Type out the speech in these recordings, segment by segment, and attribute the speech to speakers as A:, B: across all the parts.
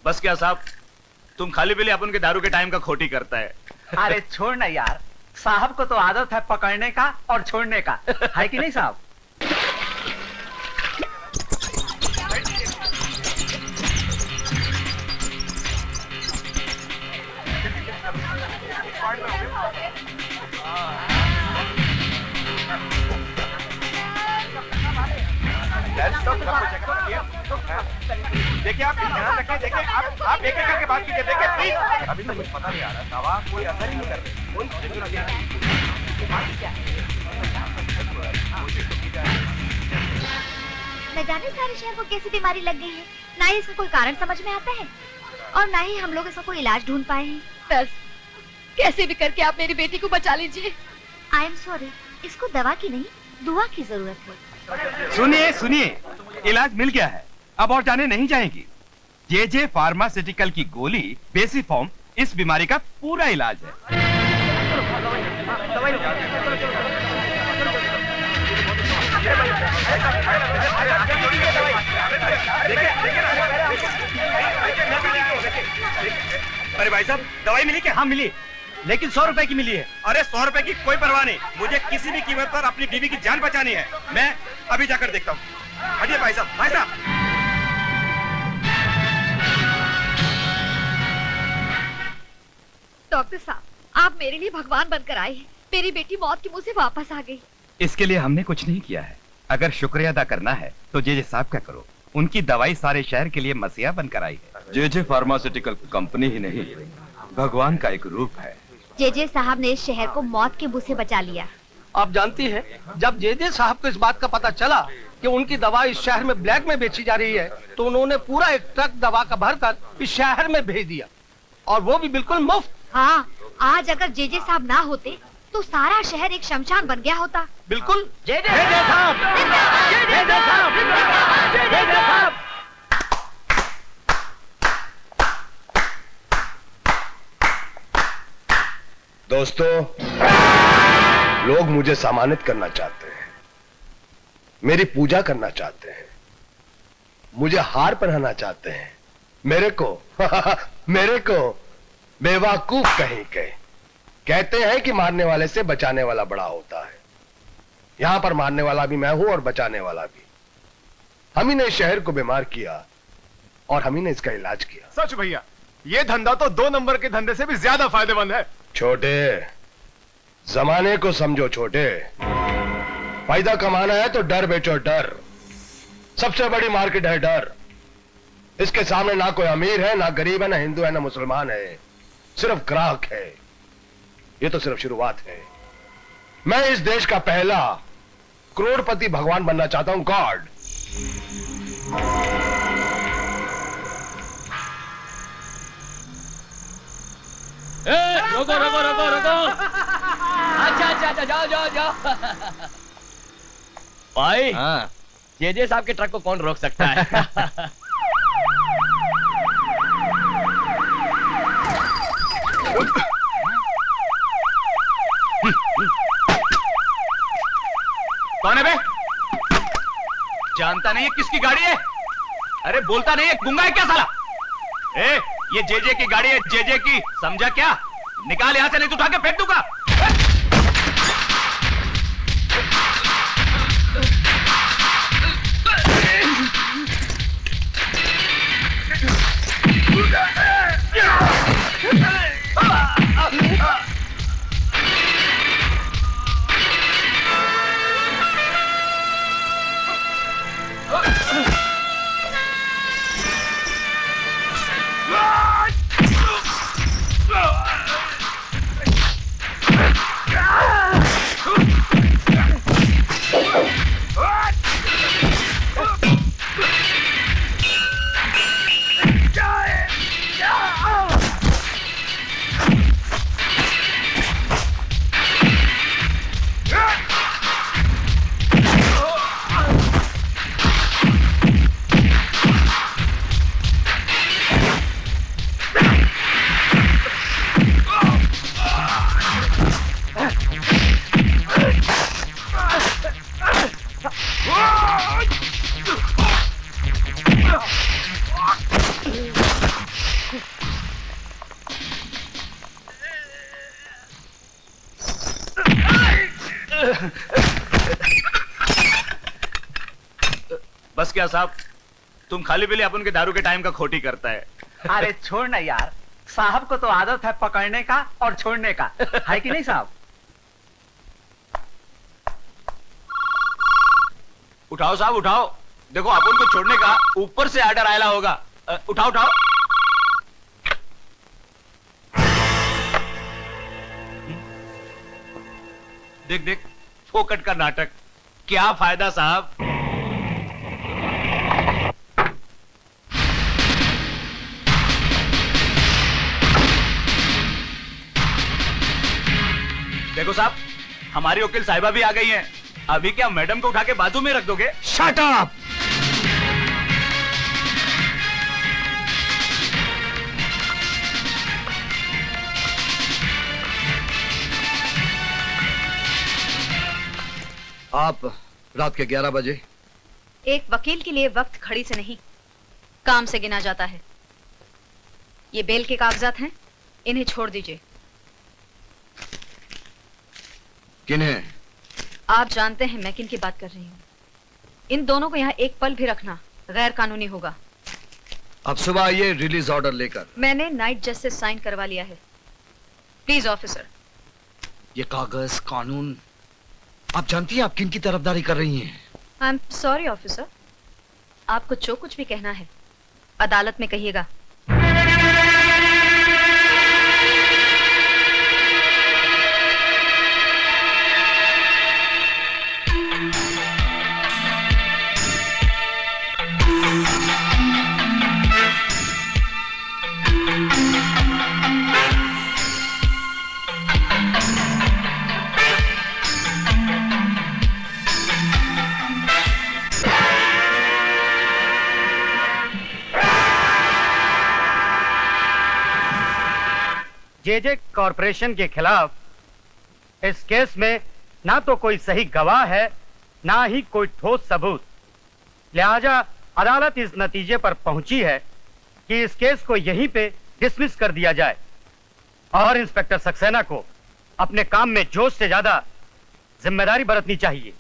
A: बस क्या साहब, तुम खाली पीली अपन के दारू के टाइम का खोटी करता है।
B: अरे छोड़ ना यार, साहब को तो आदत है पकड़ने का और छोड़ने का, है कि नहीं साहब?
C: देखिए आप ध्यान रखें, देखिए आप एक एक करके बात कीजिए, देखिए प्लीज। अभी तो कुछ पता नहीं आ रहा, दवा कोई असर ही नहीं कर रही, कोई
D: न जाने सारे शहर को कैसी बीमारी लग गई है, ना ही इसका कोई कारण समझ में आता है और ना ही हम लोग इसका कोई इलाज ढूंढ पाए हैं।
E: बस कैसे भी करके आप मेरी बेटी को बचा लीजिए।
D: आई एम सॉरी, इसको दवा की नहीं दुआ की जरूरत है।
C: सुनिए सुनिए, इलाज मिल गया है, अब और जाने नहीं जाएगी। जे फार्मास्यूटिकल की गोली बेसिफॉर्म इस बीमारी का पूरा इलाज है। अरे भाई साहब, दवाई मिली क्या?
B: हाँ मिली, लेकिन 100 रुपए की मिली है।
C: अरे 100 रुपए की कोई परवाह नहीं, मुझे किसी भी कीमत पर अपनी बीवी की जान बचानी है। मैं अभी जाकर देखता हूँ। हटिए भाई साहब, भाई साहब।
E: डॉक्टर साहब, आप मेरे लिए भगवान बनकर आए हैं। मेरी बेटी मौत के मुंह से वापस आ गई।
C: इसके लिए हमने कुछ नहीं किया है, अगर शुक्रिया अदा करना है तो जे साहब का करो। उनकी दवाई सारे शहर के लिए मसीहा बनकर आई है। जे फार्मास्यूटिकल कंपनी ही नहीं, भगवान का एक रूप है।
D: जे साहब ने इस शहर को मौत के मुंह से बचा लिया।
F: आप जानती हैं, जब जे साहब को इस बात का पता चला कि उनकी दवा इस शहर में ब्लैक में बेची जा रही है, तो उन्होंने पूरा एक ट्रक दवा का भरकर इस शहर में भेज दिया, और वो भी बिल्कुल मुफ्त।
D: हाँ, आज अगर जे साहब ना होते तो सारा शहर एक शमशान बन गया होता।
F: बिल्कुल।
B: जे साहब, जे साहब, जे साहब।
G: दोस्तों, लोग मुझे सम्मानित करना चाहते हैं, मेरी पूजा करना चाहते हैं, मुझे हार पहनाना चाहते हैं। मेरे को बेवकूफ कहीं के। कहते हैं कि मारने वाले से बचाने वाला बड़ा होता है। यहां पर मारने वाला भी मैं हूं और बचाने वाला भी। हम ही ने इस शहर को बीमार किया और हम ही ने इसका इलाज किया।
C: सच भैया, ये धंधा तो 2 नंबर के धंधे से भी ज्यादा फायदेमंद है।
G: छोटे, जमाने को समझो छोटे। फायदा कमाना है तो डर बेचो, डर। सबसे बड़ी मार्केट है डर। इसके सामने ना कोई अमीर है, ना गरीब है, ना हिंदू है, ना मुसलमान है, सिर्फ ग्राहक है। ये तो सिर्फ शुरुआत है। मैं इस देश का पहला करोड़पति भगवान बनना चाहता हूं, गॉड।
H: रोको रोको रोको रोको। अच्छा, जाओ। भाई, हाँ। जे साहब के ट्रक को कौन रोक सकता है?
A: कौन है बे? जानता नहीं है किसकी गाड़ी है? अरे बोलता नहीं है, गूंगा है क्या साला? ये जे की गाड़ी है, जे की, समझा क्या? निकाल यहां से, नहीं तो उठा के फेंक दूंगा। बस क्या साहब, तुम खाली पीली अपन के दारू के टाइम का खोटी करता है।
B: अरे छोड़ ना यार, साहब को तो आदत है पकड़ने का और छोड़ने का, है कि नहीं साहब?
A: उठाओ साहब उठाओ, देखो अपन को छोड़ने का ऊपर से आर्डर आयला होगा। उठाओ उठाओ। देख देख, फोकट का नाटक, क्या फायदा साहब। देखो साहब, हमारी वकील साहिबा भी आ गई हैं। अभी क्या मैडम को उठा के बाजू में रख दोगे?
G: Shut up! आप रात के 11 बजे
I: एक वकील के लिए वक्त घड़ी से नहीं, काम से गिना जाता है। ये बेल के कागजात हैं, इन्हें छोड़ दीजिए।
G: किन्हें?
I: आप जानते हैं मैं किन की बात कर रही हूँ। इन दोनों को यहाँ एक पल भी रखना गैर कानूनी होगा।
G: अब सुबह आइए रिलीज ऑर्डर लेकर।
I: मैंने नाइट जज से साइन करवा लिया है। Please officer.
G: ये कागज, कानून, आप जानती हैं आप किन की तरफदारी कर रही हैं?
I: आई एम सॉरी ऑफिसर, आपको जो कुछ भी कहना है अदालत में कहिएगा।
B: जेजे कॉरपोरेशन के खिलाफ इस केस में ना तो कोई सही गवाह है, ना ही कोई ठोस सबूत। लिहाजा अदालत इस नतीजे पर पहुंची है कि इस केस को यहीं पे डिसमिस कर दिया जाए और इंस्पेक्टर सक्सेना को अपने काम में जोश से ज्यादा जिम्मेदारी बरतनी चाहिए।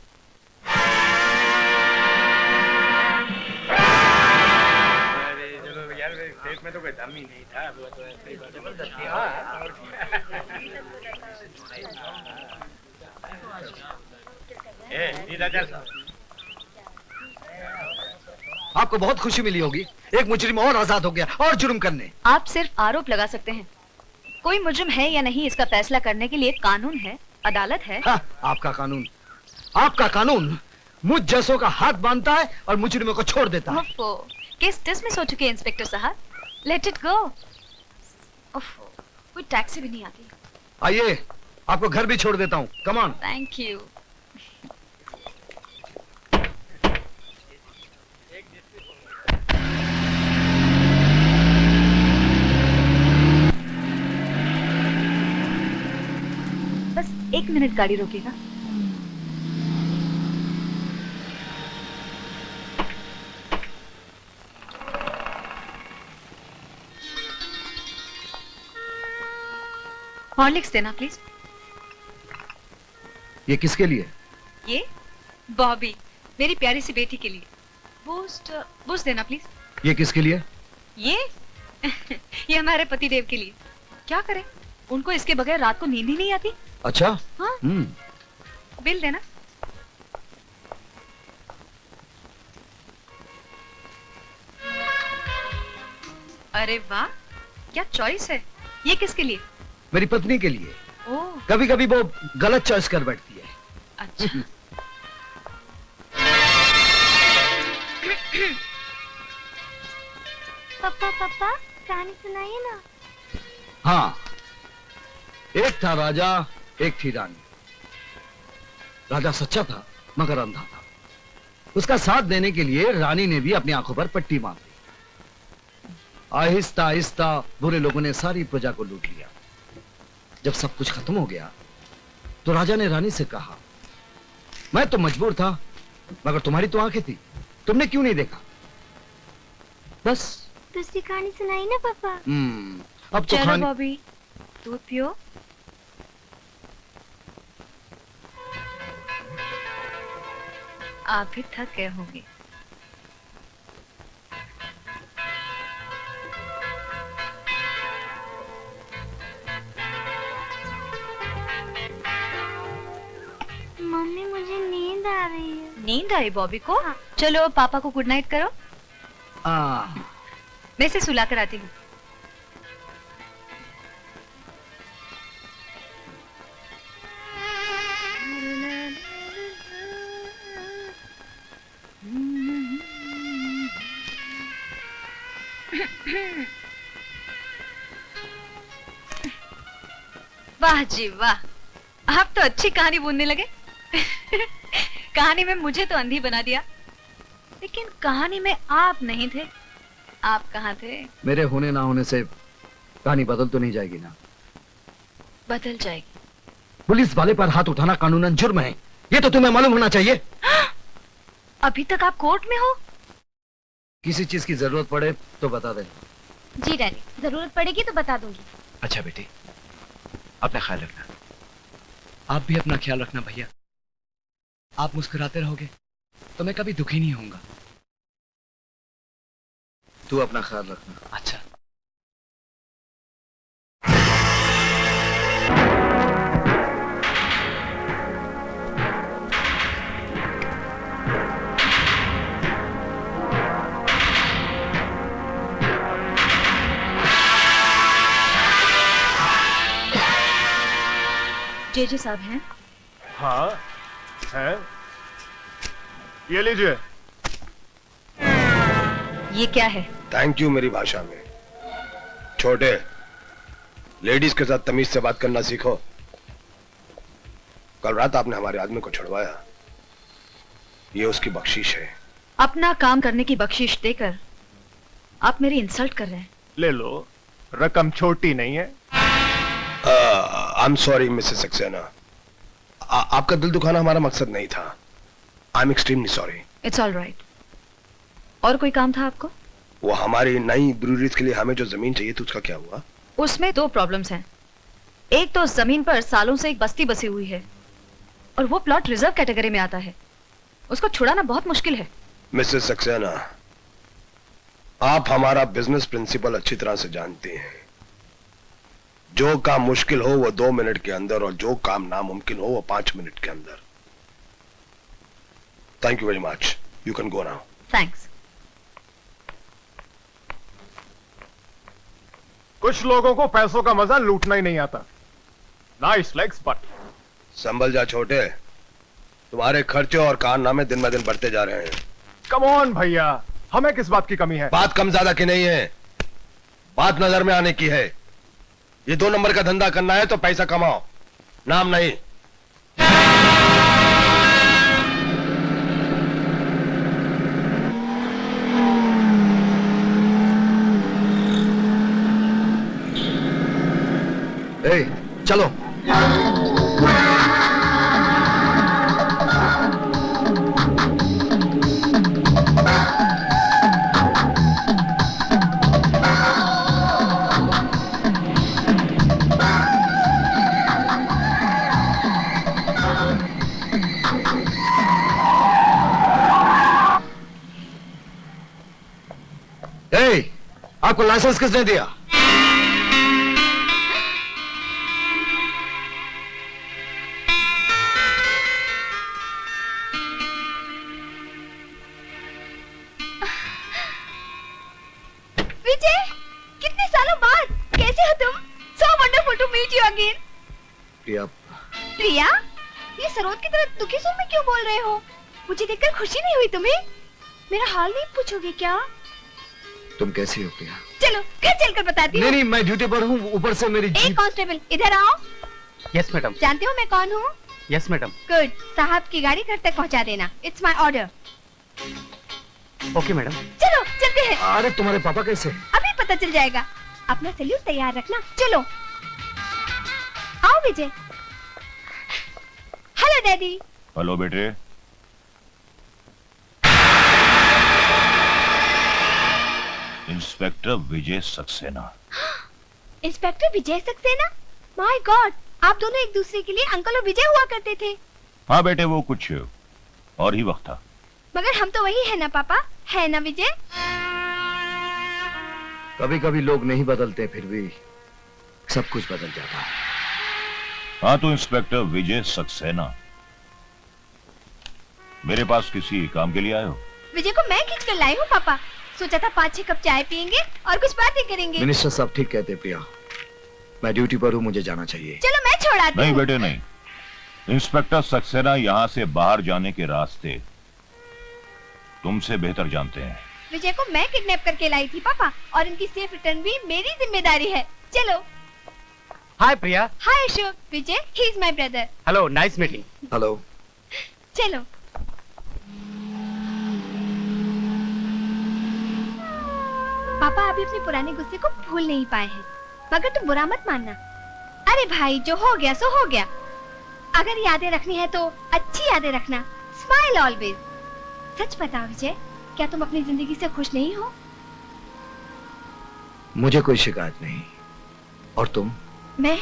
B: में तो कोई दम ही नहीं था।
G: आपको बहुत खुशी मिली होगी, एक मुजरिम और आजाद हो गया और जुर्म करने।
I: आप सिर्फ आरोप लगा सकते हैं, कोई मुजरिम है या नहीं इसका फैसला करने के लिए कानून है, अदालत है।
G: हाँ, आपका कानून मुझ जैसों का हाथ बांधता है और मुजरिमों को छोड़ देता है।
I: केस डिसमिस हो चुके हैं इंस्पेक्टर साहब, लेट इट गो। कोई टैक्सी भी नहीं आती।
G: आइए, आपको घर भी छोड़ देता हूँ। Come on.
I: Thank you. बस 1 मिनट गाड़ी रोकेगा। हॉर्लिक्स देना प्लीज।
G: ये किसके लिए?
I: ये बॉबी, मेरी प्यारी सी बेटी के लिए। बूस्ट देना प्लीज।
G: ये किसके लिए?
I: ये ये हमारे पति देव के लिए। क्या करें, उनको इसके बगैर रात को नींद ही नहीं आती।
G: अच्छा।
I: हाँ? बिल देना। अरे वाह, क्या चॉइस है। ये किसके लिए?
G: मेरी पत्नी के लिए।
I: ओह,
G: कभी कभी वो गलत चॉइस कर बैठती है।
I: अच्छा।
D: पापा पापा कहानी सुनाइए ना।
G: हाँ, एक था राजा, एक थी रानी। राजा सच्चा था मगर अंधा था। उसका साथ देने के लिए रानी ने भी अपनी आंखों पर पट्टी बांध ली। आहिस्ता आहिस्ता बुरे लोगों ने सारी प्रजा को लूट लिया। जब सब कुछ खत्म हो गया तो राजा ने रानी से कहा, मैं तो मजबूर था मगर तुम्हारी तो आंखें थी, तुमने क्यों नहीं देखा? बस
D: दूसरी कहानी सुनाई ना पापा।
G: अब तो
I: चलो बॉबी, दूध पियो। आप भी थक गए होंगे, नींद आई बॉबी को? चलो पापा को गुड नाइट करो। मैं इसे सुला कर आती हूँ। वाह जी वाह, आप तो अच्छी कहानी बुनने लगे। कहानी में मुझे तो अंधी बना दिया, लेकिन कहानी में आप नहीं थे। आप कहाँ थे?
J: मेरे होने ना होने से कहानी बदल तो नहीं जाएगी ना?
I: बदल जाएगी।
J: पुलिस वाले पर हाथ उठाना कानूनन जुर्म है, ये तो तुम्हें मालूम होना चाहिए।
I: अभी तक आप कोर्ट में हो?
J: किसी चीज की जरूरत पड़े तो बता दे।
D: जी डैडी, जरूरत पड़ेगी तो बता दूंगी।
J: अच्छा बेटी, अपना ख्याल रखना। आप भी अपना ख्याल रखना भैया। आप मुस्कुराते रहोगे तो मैं कभी दुखी नहीं होऊंगा। तू अपना ख्याल रखना। अच्छा।
I: जेजे साहब हैं?
G: हाँ है, ये लीजिए।
I: ये क्या है?
G: थैंक यू मेरी भाषा में। छोटे, लेडीज के साथ तमीज से बात करना सीखो। कल रात आपने हमारे आदमी को छुड़वाया, ये उसकी बख्शीश है।
I: अपना काम करने की बख्शीश देकर आप मेरी इंसल्ट कर रहे हैं।
G: ले लो, रकम छोटी नहीं है। I am sorry Mrs Saxena, आपका दिल दुखाना हमारा मकसद नहीं था। I am extremely sorry.
I: It's all right. और कोई काम था आपको?
G: वो हमारी नई ब्रूअरीज के लिए हमें जो जमीन चाहिए थी उसका क्या हुआ?
I: उसमें दो प्रॉब्लम्स हैं। एक तो उस जमीन पर सालों से एक बस्ती बसी हुई है, और वो प्लॉट रिजर्व कैटेगरी में आता है। उसको छुड़ाना बहुत मुश्किल है।
G: मिसेस सक्सेना, आप हमारा बिजनेस प्रिंसिपल अच्छी तरह से जानती हैं। जो काम मुश्किल हो वो 2 मिनट के अंदर, और जो काम नामुमकिन हो वो 5 मिनट के अंदर। Thank you very much, you can go now.
I: Thanks.
K: कुछ लोगों को पैसों का मजा लूटना ही नहीं आता। Nice legs but.
G: संभल जा छोटे, तुम्हारे खर्चे और कारनामे दिन ब दिन बढ़ते जा रहे हैं।
K: कम ऑन भैया, हमें किस बात की कमी है?
G: बात कम ज्यादा की नहीं है, बात नजर में आने की है। ये 2 नंबर का धंधा करना है तो पैसा कमाओ, नाम नहीं।
J: ए, चलो। ए, आपको लाइसेंस किसने दिया?
D: विजय, कितने सालों बाद कैसे हो तुम? So wonderful to meet you again.
J: प्रिया,
D: प्रिया, ये सरोद की तरह दुखी सुर में क्यों बोल रहे हो? मुझे देखकर खुशी नहीं हुई तुम्हें? मेरा हाल नहीं पूछोगे क्या?
J: तुम कैसी हो प्रिया?
D: चलो घर चलकर बताती हूँ।
J: नहीं, मैं ड्यूटी पर हूँ, ऊपर से मेरी
D: एक कांस्टेबल इधर आओ।
B: Yes madam.
D: जानते हो मैं कौन हूँ?
B: Yes madam.
D: गुड, साहब की गाड़ी घर तक पहुँचा देना। It's my order.
B: Okay madam.
D: चलो चलते हैं।
J: अरे तुम्हारे पापा कैसे?
D: अभी पता चल जाएगा। अपना सैल्यूट तैयार रखना। चलो आओ विजय। Hello daddy.
A: हेलो बेटे। Inspector Vijay Saxena.
D: Inspector Vijay Saxena? My god, आप दोनों एक दूसरे के लिए अंकल और विजय हुआ करते थे।
A: हाँ बेटे, वो कुछ और ही वक्त था।
D: मगर हम तो वही है ना पापा, है ना विजय?
J: कभी कभी लोग नहीं बदलते, फिर भी सब कुछ बदल जाता है।
A: हाँ तो इंस्पेक्टर विजय सक्सेना,
L: मेरे पास किसी काम के लिए आए हो?
D: विजय को मैं खींच कर लाई हूँ पापा। सोचा था 5-6 कप चाय पियेंगे और कुछ बातें करेंगे।
J: मिनिस्टर साहब ठीक कहते हैं प्रिया, मैं ड्यूटी पर हूँ, मुझे जाना चाहिए।
D: चलो मैं छोड़ाती हूँ।
L: नहीं बेटे नहीं, इंस्पेक्टर सक्सेना यहाँ से बाहर जाने के रास्ते तुमसे बेहतर जानते हैं।
D: विजय को मैं किडनैप करके लाई थी पापा, और इनकी सेफ रिटर्न भी मेरी जिम्मेदारी है। चलो।
B: Hi Priya.
D: Hi Ashok. Vijay, he is my brother.
B: Hello, nice meeting.
J: Hello.
D: चलो। पापा अभी अपने पुराने गुस्से को भूल नहीं पाए हैं, मगर तुम बुरा मत मानना। अरे भाई, जो हो गया सो हो गया। अगर यादें रखनी है तो अच्छी यादें रखना। Smile always. सच बताओ विजय, क्या तुम अपनी जिंदगी से खुश नहीं हो?
J: मुझे कोई शिकायत नहीं। और तुम?
D: मैं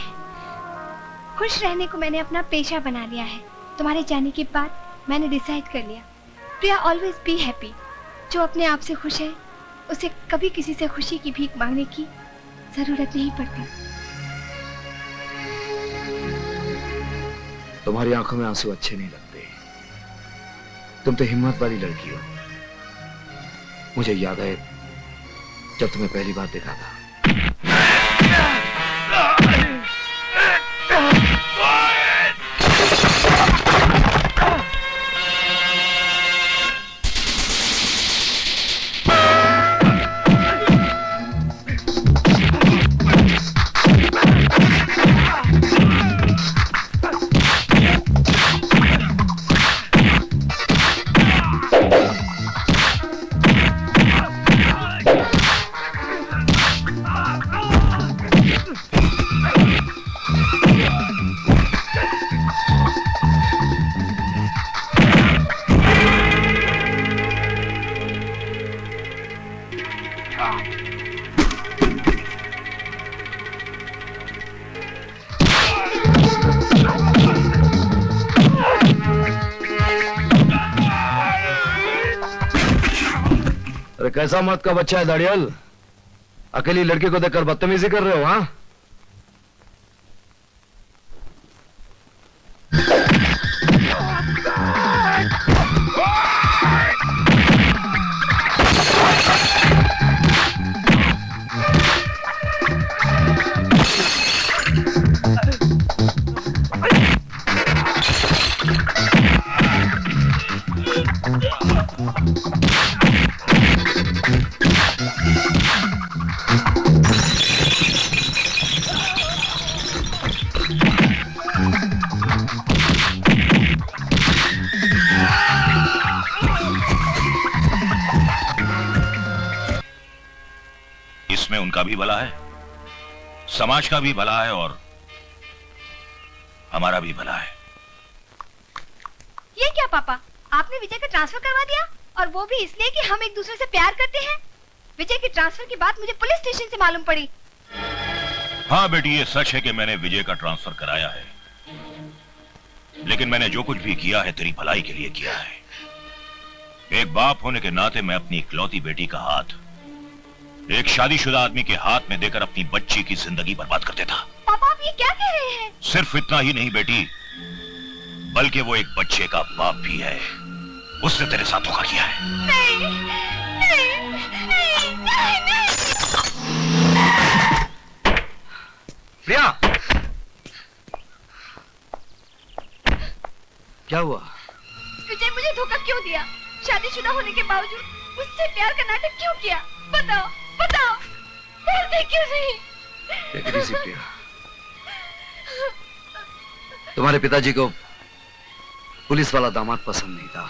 D: खुश रहने को मैंने अपना पेशा बना लिया है। तुम्हारे जाने के बाद मैंने डिसाइड कर लिया, प्रिया ऑलवेज बी हैप्पी। जो अपने आप से खुश है उसे कभी किसी से खुशी की भीख मांगने की जरूरत नहीं पड़ती।
J: तुम्हारी आंखों में आंसू अच्छे नहीं लगते। तुम तो हिम्मत वाली लड़की हो। मुझे याद है जब तुम्हें पहली बार देखा था। अरे कैसा मर्द का बच्चा है दाड़ियल, अकेली लड़की को देखकर बदतमीजी कर रहे हो? हाँ,
L: इसमें उनका भी भला है, समाज का भी भला है और हमारा भी भला है।
D: ये क्या पापा, आपने विजय का ट्रांसफर करवा दिया, और वो भी इसलिए कि हम एक दूसरे से प्यार करते हैं? विजय के ट्रांसफर की बात मुझे पुलिस स्टेशन से मालूम पड़ी।
L: हाँ बेटी, ये सच है कि मैंने विजय का ट्रांसफर कराया है, लेकिन मैंने जो कुछ भी किया है तेरी भलाई के लिए किया है। एक बाप होने के नाते मैं अपनी इकलौती बेटी का हाथ एक शादीशुदा आदमी के हाथ में देकर अपनी बच्ची की जिंदगी बर्बाद कर देता।
D: पापा आप ये क्या कह रहे हैं?
L: सिर्फ इतना ही नहीं बेटी, बल्कि वो एक बच्चे का बाप भी है। उसने तेरे साथ धोखा किया है।
D: नहीं, नहीं, नहीं, नहीं, नहीं।
J: प्रिया, क्या हुआ?
D: विजय मुझे धोखा क्यों दिया? शादीशुदा होने के बावजूद मुझसे प्यार का नाटक क्यों किया? बताओ, बताओ, बोलते क्यों नहीं?
J: Take it easy, प्रिया। तुम्हारे पिताजी को पुलिस वाला दामाद पसंद नहीं था,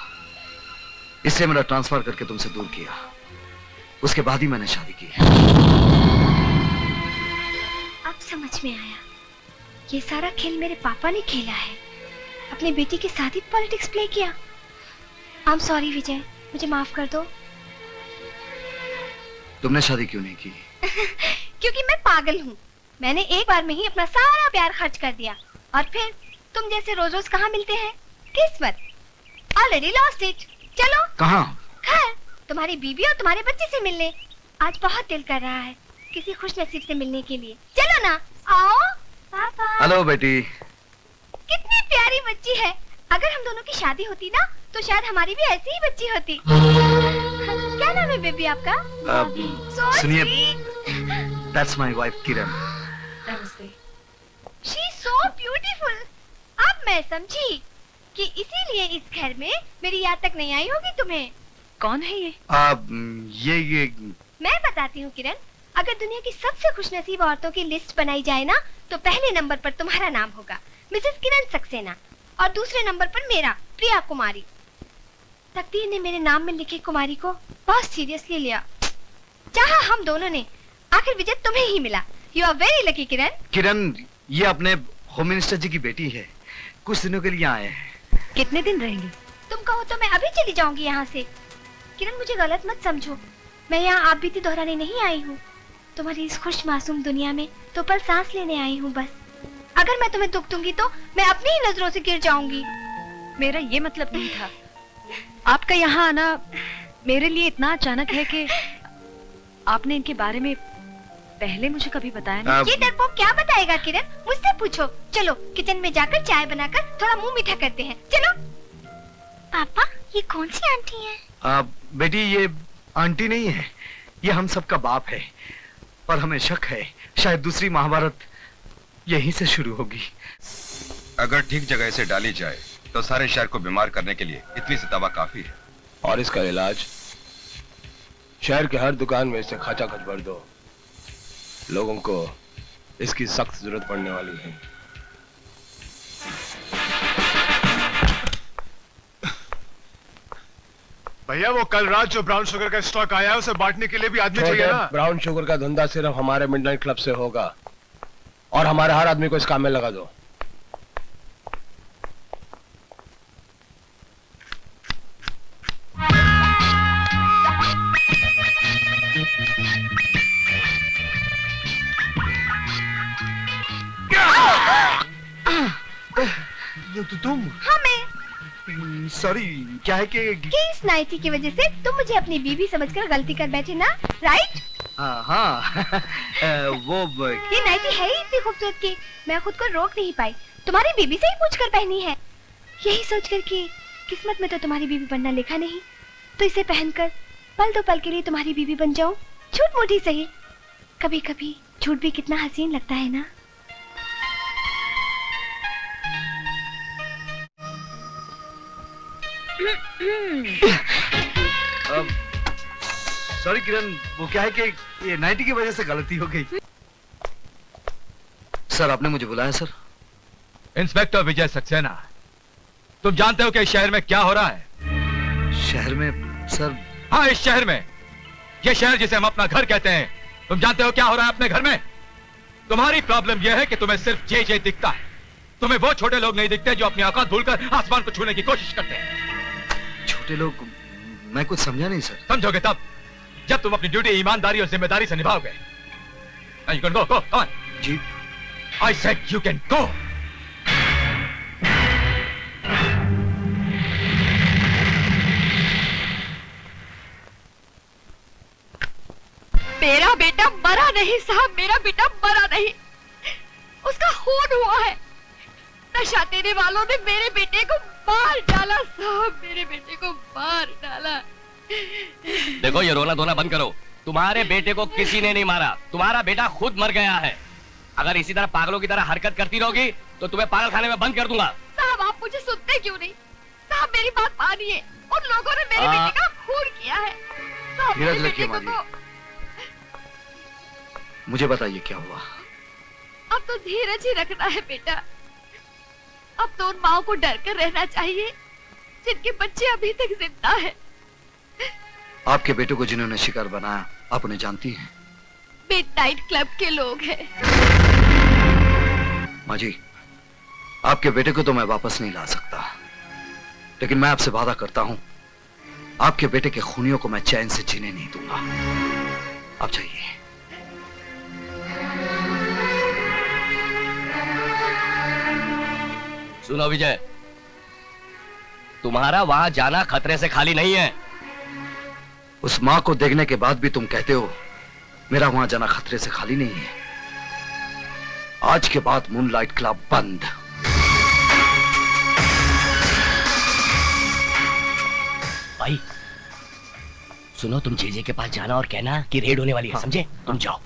J: इसलिए मेरा ट्रांसफर करके तुमसे दूर किया। उसके बाद ही मैंने शादी की।
D: अब समझ में आया, ये सारा खेल मेरे पापा ने खेला है। अपनी बेटी के साथ ही पॉलिटिक्स प्ले किया। आई एम सॉरी विजय, मुझे माफ कर दो।
J: तुमने शादी क्यों नहीं की?
D: क्योंकि मैं पागल हूँ। मैंने एक बार में ही अपना सारा प्यार खर्च कर दिया, और फिर तुम जैसे रोज रोज कहाँ मिलते हैं? किस्मत, ऑलरेडी लॉस्ट इट। चलो।
J: कहाँ?
D: घर, तुम्हारी बीवी और तुम्हारे बच्चे से मिलने। आज बहुत दिल कर रहा है किसी खुश नसीब से मिलने के लिए। चलो ना, आओ। पापा।
J: हेलो बेटी।
D: कितनी प्यारी बच्ची है। अगर हम दोनों की शादी होती ना तो शायद हमारी भी ऐसी ही बच्ची होती। क्या नाम है बेबी आपका? So
J: सुनिए,
D: sweet.
J: That's my wife Kiran.
D: She is so beautiful. अब मैं समझी कि इसीलिए इस घर में मेरी याद तक नहीं आई होगी तुम्हें।
I: कौन है ये?
J: ये
D: मैं बताती हूँ किरण, अगर दुनिया की सबसे खुशनसीब औरतों की लिस्ट बनाई जाए ना तो पहले नंबर पर तुम्हारा नाम होगा, मिसेस किरण सक्सेना, और दूसरे नंबर पर मेरा, प्रिया कुमारी। तकदीर ने मेरे नाम में लिखे कुमारी को बहुत सीरियसली लिया, चाहा हम दोनों ने, आखिर विजय तुम्हें ही मिला। यू आर वेरी लकी किरण।
J: किरण, ये अपने होम मिनिस्टर जी की बेटी है, कुछ दिनों के लिए आए हैं।
I: कितने दिन रहेंगी?
D: तुम कहो तो मैं अभी चली जाऊंगी यहाँ से। किरण मुझे गलत मत समझो, मैं यहाँ आप बीती दोहराने नहीं आई हूँ, तुम्हारी इस खुश मासूम दुनिया में तो पल सांस लेने आई हूँ बस। अगर मैं तुम्हें दुख दूंगी तो मैं अपनी ही नजरों से गिर जाऊंगी।
I: मेरा ये मतलब नहीं था। आपका यहाँ आना मेरे लिए इतना अचानक है कि आपने इनके बारे में पहले मुझे कभी बताया नहीं।
D: ये डरपोक क्या बताएगा किरण, मुझसे पूछो। चलो किचन में जाकर चाय बनाकर थोड़ा मुंह मीठा करते हैं, चलो। पापा, ये कौन सी आंटी है?
J: बेटी, ये आंटी नहीं है, ये हम सबका बाप है, और हमें शक है शायद दूसरी महाभारत यहीं से शुरू होगी।
C: अगर ठीक जगह से डाली जाए तो सारे शहर को बीमार करने के लिए इतनी सी दवा काफी है।
G: और इसका इलाज शहर के हर दुकान में इसे खाचा खच भर दो, लोगों को इसकी सख्त जरूरत पड़ने वाली है।
K: भैया वो कल रात जो ब्राउन शुगर का स्टॉक आया है उसे बांटने के लिए भी आदमी चाहिए ना।
G: ब्राउन शुगर का धंधा सिर्फ हमारे मिडनाइट क्लब से होगा, और हमारे हर आदमी को इस काम में लगा दो।
J: तुम?
D: हाँ मैं।
J: सॉरी, क्या है कि
D: इस नाइटी की वजह से तुम मुझे अपनी बीवी समझकर गलती कर बैठे ना, राइट?
J: हाँ वो
D: ये नाइटी है ही इतनी खूबसूरत कि मैं खुद को रोक नहीं पाई, तुम्हारी बीबी से ही पूछकर पहनी है, यही सोचकर कि किस्मत में तो तुम्हारी बीवी बनना लिखा नहीं, तो इसे पहनकर पल दो पल के लिए तुम्हारी बीवी बन जाऊं, झूठ मूठी सही। कभी कभी झूठ भी कितना हसीन लगता है ना।
J: सॉरी किरण, वो क्या है कि ये नाइटी की वजह से गलती हो गई। सर, आपने मुझे बुलाया? सर,
A: इंस्पेक्टर विजय सक्सेना, तुम जानते हो कि इस शहर में क्या हो रहा है?
J: शहर में? सर,
A: हाँ, इस शहर में, ये शहर जिसे हम अपना घर कहते हैं, तुम जानते हो क्या हो रहा है अपने घर में? तुम्हारी प्रॉब्लम यह है कि तुम्हें सिर्फ जे दिखता है, तुम्हें वो छोटे लोग नहीं दिखते जो अपनी औकात भूलकर आसमान को छूने की कोशिश करते हैं।
J: छोटे लोग? मैं कुछ समझा नहीं सर।
A: समझोगे तब जब तुम अपनी ड्यूटी ईमानदारी और जिम्मेदारी से निभाओगे। Now you can go, come on.
J: Ji.
A: I said you can go.
E: मेरा बेटा मरा नहीं साहब, मेरा बेटा मरा नहीं, उसका खून हुआ है। नशा देने वालों ने मेरे बेटे को मार डाला साहब, मेरे बेटे को मार डाला।
H: देखो, ये रोना धोना बंद करो। तुम्हारे बेटे को किसी ने नहीं मारा, तुम्हारा बेटा खुद मर गया है। अगर इसी तरह पागलों की तरह हरकत करती रहोगी तो तुम्हें पागल खाने में बंद कर दूंगा।
E: साहब, आप मुझे सुनते क्यों नहीं? साहब, मेरी बात मानिए, उन लोगों ने मेरे बेटे का खून किया है। साहब, मेरे बेटे को तो...
J: मुझे बताइए क्या हुआ?
E: अब तो धीरज ही रखना है बेटा। अब तो उन माओ को डर कर रहना चाहिए जिनके बच्चे अभी तक जिंदा हैं।
J: आपके बेटे को जिन्होंने शिकार बनाया, आप उन्हें जानती हैं?
E: मिडनाइट क्लब के लोग हैं।
J: माँ जी, आपके बेटे को तो मैं वापस नहीं ला सकता, लेकिन मैं आपसे वादा करता हूं, आपके बेटे के खूनियों को मैं चैन से जीने नहीं दूंगा। आप जाइए।
H: सुनो विजय, तुम्हारा वहां जाना खतरे से खाली नहीं है।
J: उस माँ को देखने के बाद भी तुम कहते हो मेरा वहां जाना खतरे से खाली नहीं है। आज के बाद मूनलाइट क्लब बंद।
H: भाई सुनो, तुम जेजे के पास जाना और कहना कि रेड होने वाली है, समझे? तुम जाओ।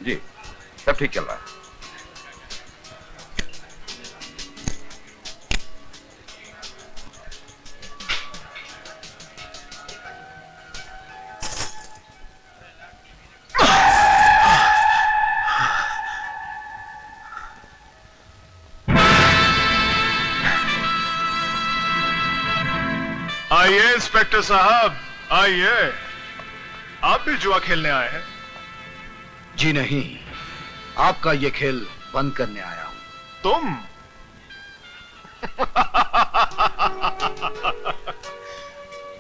C: जी सब ठीक चल रहा है।
K: आइए इंस्पेक्टर साहब, आइए। आप भी जुआ खेलने आए हैं?
J: जी नहीं, आपका ये खेल बंद करने आया हूं।
K: तुम?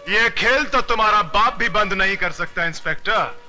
K: ये खेल तो तुम्हारा बाप भी बंद नहीं कर सकता इंस्पेक्टर।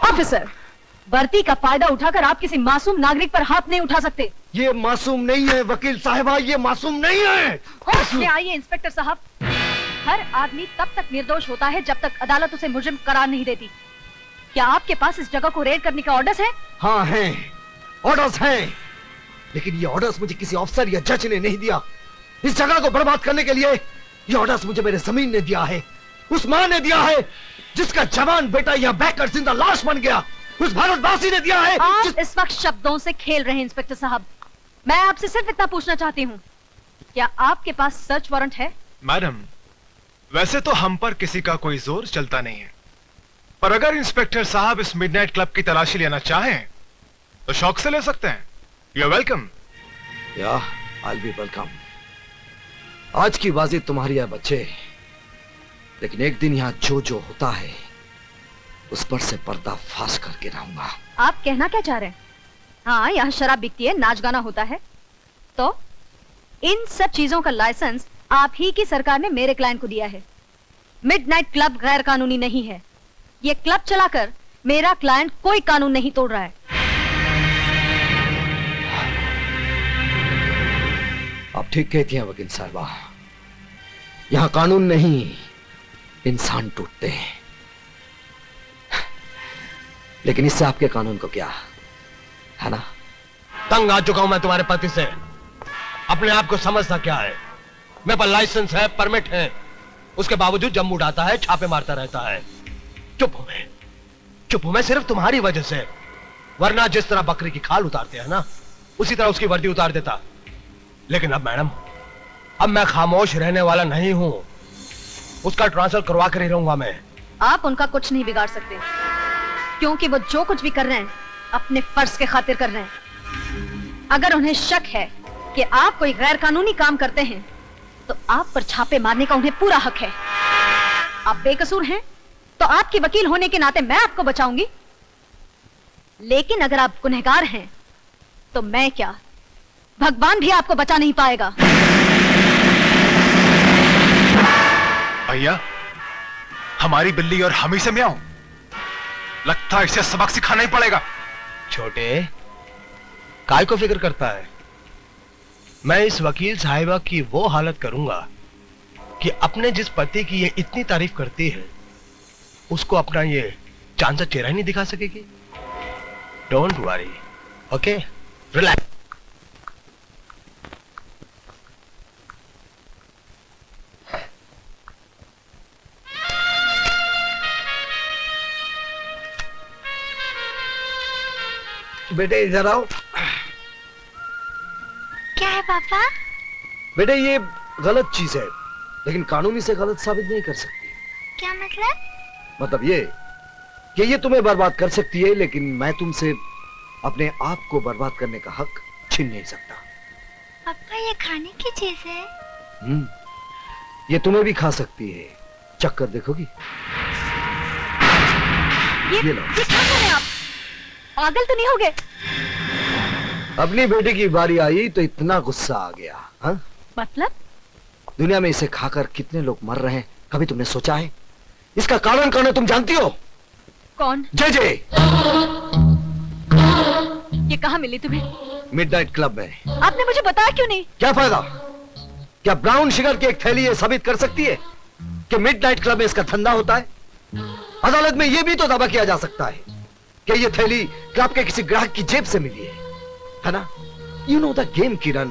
I: ऑफिसर, भर्ती का फायदा उठाकर आप किसी मासूम नागरिक पर हाथ नहीं उठा सकते।
F: ये मासूम नहीं है वकील साहिबा, ये मासूम नहीं है।
I: होश में आइए इंस्पेक्टर साहब। हर आदमी तब तक निर्दोष होता है जब तक अदालत उसे मुजरिम करार नहीं देती। क्या आपके पास इस जगह को रेड करने का ऑर्डर्स है?
F: हाँ हैं, ऑर्डर्स हैं, लेकिन ये ऑर्डर्स मुझे किसी अफसर या जज ने नहीं दिया। इस जगह को बर्बाद करने के लिए ये ऑर्डर्स मुझे मेरे जमीन ने दिया है, उस मां ने दिया है जिसका जवान बेटा यहाँ बैठकर जिंदा लाश बन गया, उस भारतवासी ने दिया है।
I: आप इस वक्त शब्दों से खेल रहे हैं इंस्पेक्टर साहब। मैं आपसे सिर्फ इतना पूछना चाहती हूँ, क्या आपके पास सर्च वारंट है?
K: मैडम, वैसे तो हम पर किसी का कोई जोर चलता नहीं है, पर अगर इंस्पेक्टर साहब इस मिडनाइट क्लब की तलाशी लेना चाहें तो शौक से ले सकते हैं। You are welcome.
J: या आई बी वेलकम। आज की बाजी तुम्हारी है बच्चे, लेकिन एक दिन यहाँ जो जो होता है उस पर से पर्दा फाश करके रहूंगा।
I: आप कहना क्या चाह रहे हैं? हाँ, यहाँ शराब बिकती है, नाच गाना होता है, तो इन सब चीजों का लाइसेंस आप ही की सरकार ने मेरे क्लाइंट को दिया है। मिडनाइट क्लब गैर कानूनी नहीं है। ये क्लब चलाकर मेरा क्लाइंट कोई कानून नहीं तोड़ रहा है।
J: आप ठीक कहती हैं वकील साहबा, यहाँ कानून नहीं इंसान टूटते हैं। लेकिन इससे आपके कानून को क्या है ना?
F: तंग आ चुका हूं मैं तुम्हारे पति से। अपने आप को समझता क्या है? मेरे पास लाइसेंस है, परमिट है, उसके बावजूद जम उड़ाता है, छापे मारता रहता है। चुप हूं मैं सिर्फ तुम्हारी वजह से, वरना जिस तरह बकरी की खाल उतारते हैं ना, उसी तरह उसकी वर्दी उतार देता। लेकिन अब मैडम, अब मैं खामोश रहने वाला नहीं हूं, उसका ट्रांसफर करवा कर ही रहूंगा मैं।
I: आप उनका कुछ नहीं बिगाड़ सकते, क्योंकि वो जो कुछ भी कर रहे हैं अपने फर्ज के खातिर कर रहे हैं। अगर उन्हें शक है कि आप कोई गैर कानूनी काम करते हैं तो आप पर छापे मारने का उन्हें पूरा हक है। आप बेकसूर हैं तो आपकी वकील होने के नाते मैं आपको बचाऊंगी, लेकिन अगर आप गुनहगार हैं तो मैं क्या, भगवान भी आपको बचा नहीं पाएगा।
K: भैया, हमारी बिल्ली और हम ही से म्याऊं। लगता है इसे सबक सिखाना ही पड़ेगा।
F: छोटे, काय को फिक्र करता है? मैं इस वकील साहिबा की वो हालत करूंगा कि अपने जिस पति की ये इतनी तारीफ करती है उसको अपना ये चांद सा चेहरा ही नहीं दिखा सकेगी। Don't worry, okay, relax.
J: बेटे इधर आओ।
D: क्या है पापा?
J: बेटे ये गलत चीज है, लेकिन कानूनी से गलत साबित नहीं कर सकती।
D: क्या मतलब?
J: मतलब ये कि ये तुम्हें बर्बाद कर सकती है, लेकिन मैं तुमसे अपने आप को बर्बाद करने का हक छीन नहीं सकता।
D: पापा ये खाने की चीज है।
J: ये तुम्हें भी खा सकती है, चक्कर देखोगी?
I: ये
J: लो।
I: क्या कर रहे हैं आप? पागल तो नहीं हो गए?
J: अपनी बेटी की बारी आई तो इतना गुस्सा आ गया। हाँ?
I: मतलब?
J: दुनिया में इसे खाकर कितने लोग मर रहे हैं, कभी तुमने सोचा है? इसका कारण कौन है, तुम जानती हो?
I: कौन?
J: जे।
I: ये कहाँ मिली तुम्हें?
J: मिडनाइट क्लब में।
I: आपने मुझे बताया क्यों नहीं?
J: क्या फायदा? क्या ब्राउन शुगर की एक थैली ये साबित कर सकती है कि मिडनाइट क्लब में इसका धंधा होता है? अदालत में यह भी तो दावा किया जा सकता है कि ये थैली क्लब के किसी ग्राहक की जेब से मिली है ना? यू नो द गेम किरण,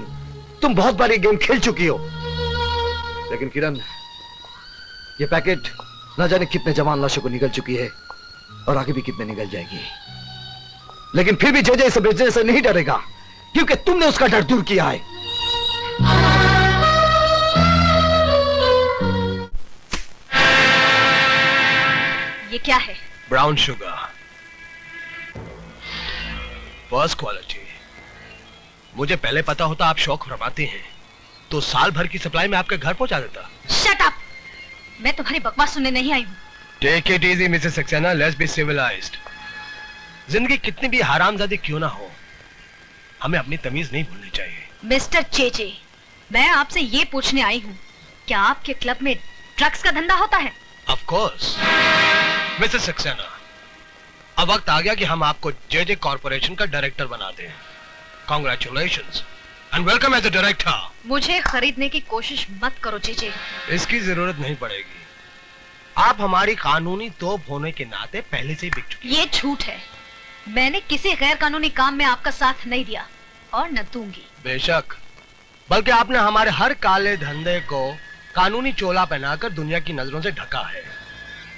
J: तुम बहुत बार ये गेम खेल चुकी हो। लेकिन किरण, ये पैकेट न जाने कितने जवान लाशों को निगल चुकी है और आगे भी कितने निगल जाएगी। लेकिन फिर भी जे इसे बेचने से नहीं डरेगा, क्योंकि तुमने उसका डर दूर किया है।
I: ये क्या है?
F: Brown sugar, first quality. मुझे पहले पता होता आप शौक फरमाते हैं तो साल भर की सप्लाई में आपके घर पहुंचा देता।
I: Shut up! मैं तुम्हारी बकवास सुनने नहीं आई हूँ।
F: Take it easy Mrs Saxena, let's be civilised. जिंदगी कितनी भी हरामजादी क्यों ना हो, हमें अपनी तमीज नहीं भूलनी चाहिए।
I: मिस्टर चेचे, मैं आपसे ये पूछने आई हूँ, क्या आपके क्लब में ड्रग्स का धंधा होता है?
F: ऑफ कोर्स मिसेस सक्सेना, अब वक्त आ गया कि हम आपको जे कॉर्पोरेशन का डायरेक्टर बना दें। Congratulations and welcome as a director.
I: मुझे खरीदने की कोशिश मत करो चेचे।
F: इसकी जरूरत नहीं पड़ेगी, आप हमारी कानूनी तोप होने के नाते पहले से ही बिक चुकी।
I: ये झूठ है, मैंने किसी गैर कानूनी काम में आपका साथ नहीं दिया और न दूंगी।
F: बेशक, बल्कि आपने हमारे हर काले धंधे को कानूनी चोला पहनाकर दुनिया की नजरों से ढका है।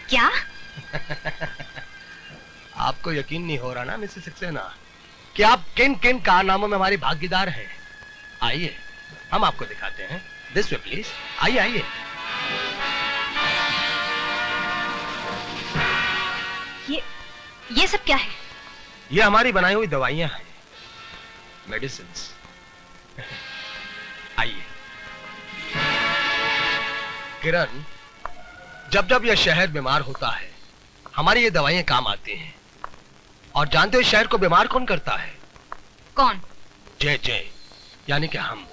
I: क्या?
F: आपको यकीन नहीं हो रहा ना मिसेस सक्सेना कि आप किन किन कारनामों में हमारी भागीदार हैं? आइए हम आपको दिखाते हैं। दिस वे प्लीज, आइए आइए।
I: ये सब क्या है?
F: ये हमारी बनाई हुई दवाइयां हैं, मेडिसिन्स। आइए किरण, जब जब यह शहर बीमार होता है हमारी ये दवाइयां काम आती हैं। और जानते हो शहर को बीमार कौन करता है?
I: कौन?
F: जे यानी कि हम।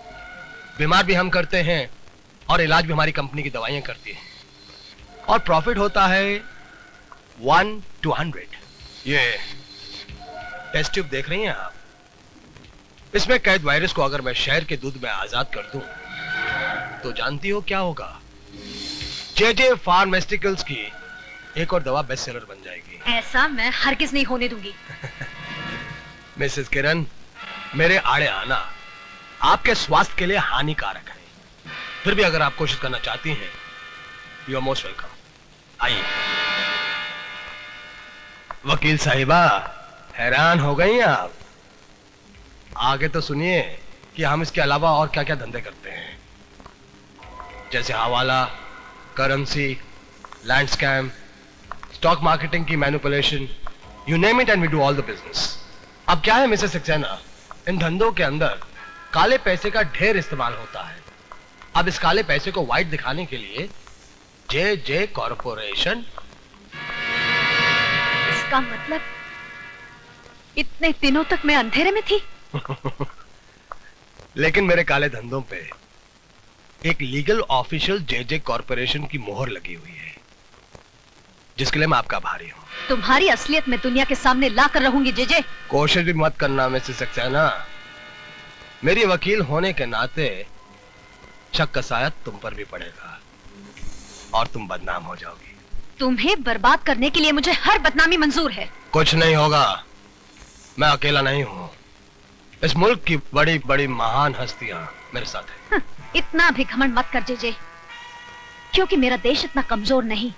F: बीमार भी हम करते हैं और इलाज भी हमारी कंपनी की दवाइयां करती हैं। और प्रॉफिट होता है 1 to 100। ये टेस्ट ट्यूब देख रही हैं आप, इसमें कैद वायरस को अगर मैं शहर के दूध में आजाद कर दूं तो जानती हो क्या होगा? जे फार्मास्यूटिकल्स की एक और दवा बेस्ट सेलर बन जाएगी।
I: ऐसा मैं हरगिज नहीं होने दूंगी।
F: मिसेस किरण, मेरे आड़े आना आपके स्वास्थ्य के लिए हानिकारक है, फिर भी अगर आप कोशिश करना चाहती हैं, यू आर मोस्ट वेलकम। आइए। वकील साहिबा, हैरान हो गई आप? आगे तो सुनिए कि हम इसके अलावा और क्या क्या धंधे करते हैं, जैसे हवाला, currency, land scam, stock marketing की manipulation, you name it and we do all the business. अब क्या है मिसेस सक्सेना, इन धंधों के अंदर काले पैसे का ढेर इस्तेमाल होता है। अब इस काले पैसे को व्हाइट दिखाने के लिए जे कॉर्पोरेशन।
I: इसका मतलब इतने दिनों तक मैं अंधेरे में थी।
F: लेकिन मेरे काले धंधों पे
G: एक लीगल ऑफिशियल जेजे कॉर्पोरेशन की मोहर लगी हुई है, जिसके लिए मैं आपका आभारी हूँ।
I: तुम्हारी असलियत मैं दुनिया के सामने ला कर रहूंगी जेजे।
G: कोशिश भी मत करना मिसेस सक्सेना। मेरी वकील होने के नाते शक का साया तुम पर भी पड़ेगा और तुम बदनाम हो जाओगी।
I: तुम्हें बर्बाद करने के लिए मुझे हर बदनामी मंजूर है।
G: कुछ नहीं होगा, मैं अकेला नहीं हूँ। इस मुल्क की बड़ी बड़ी महान हस्तियां मेरे साथ हैं।
I: इतना भी घमंड मत कर जेजे, क्योंकि मेरा देश इतना कमजोर नहीं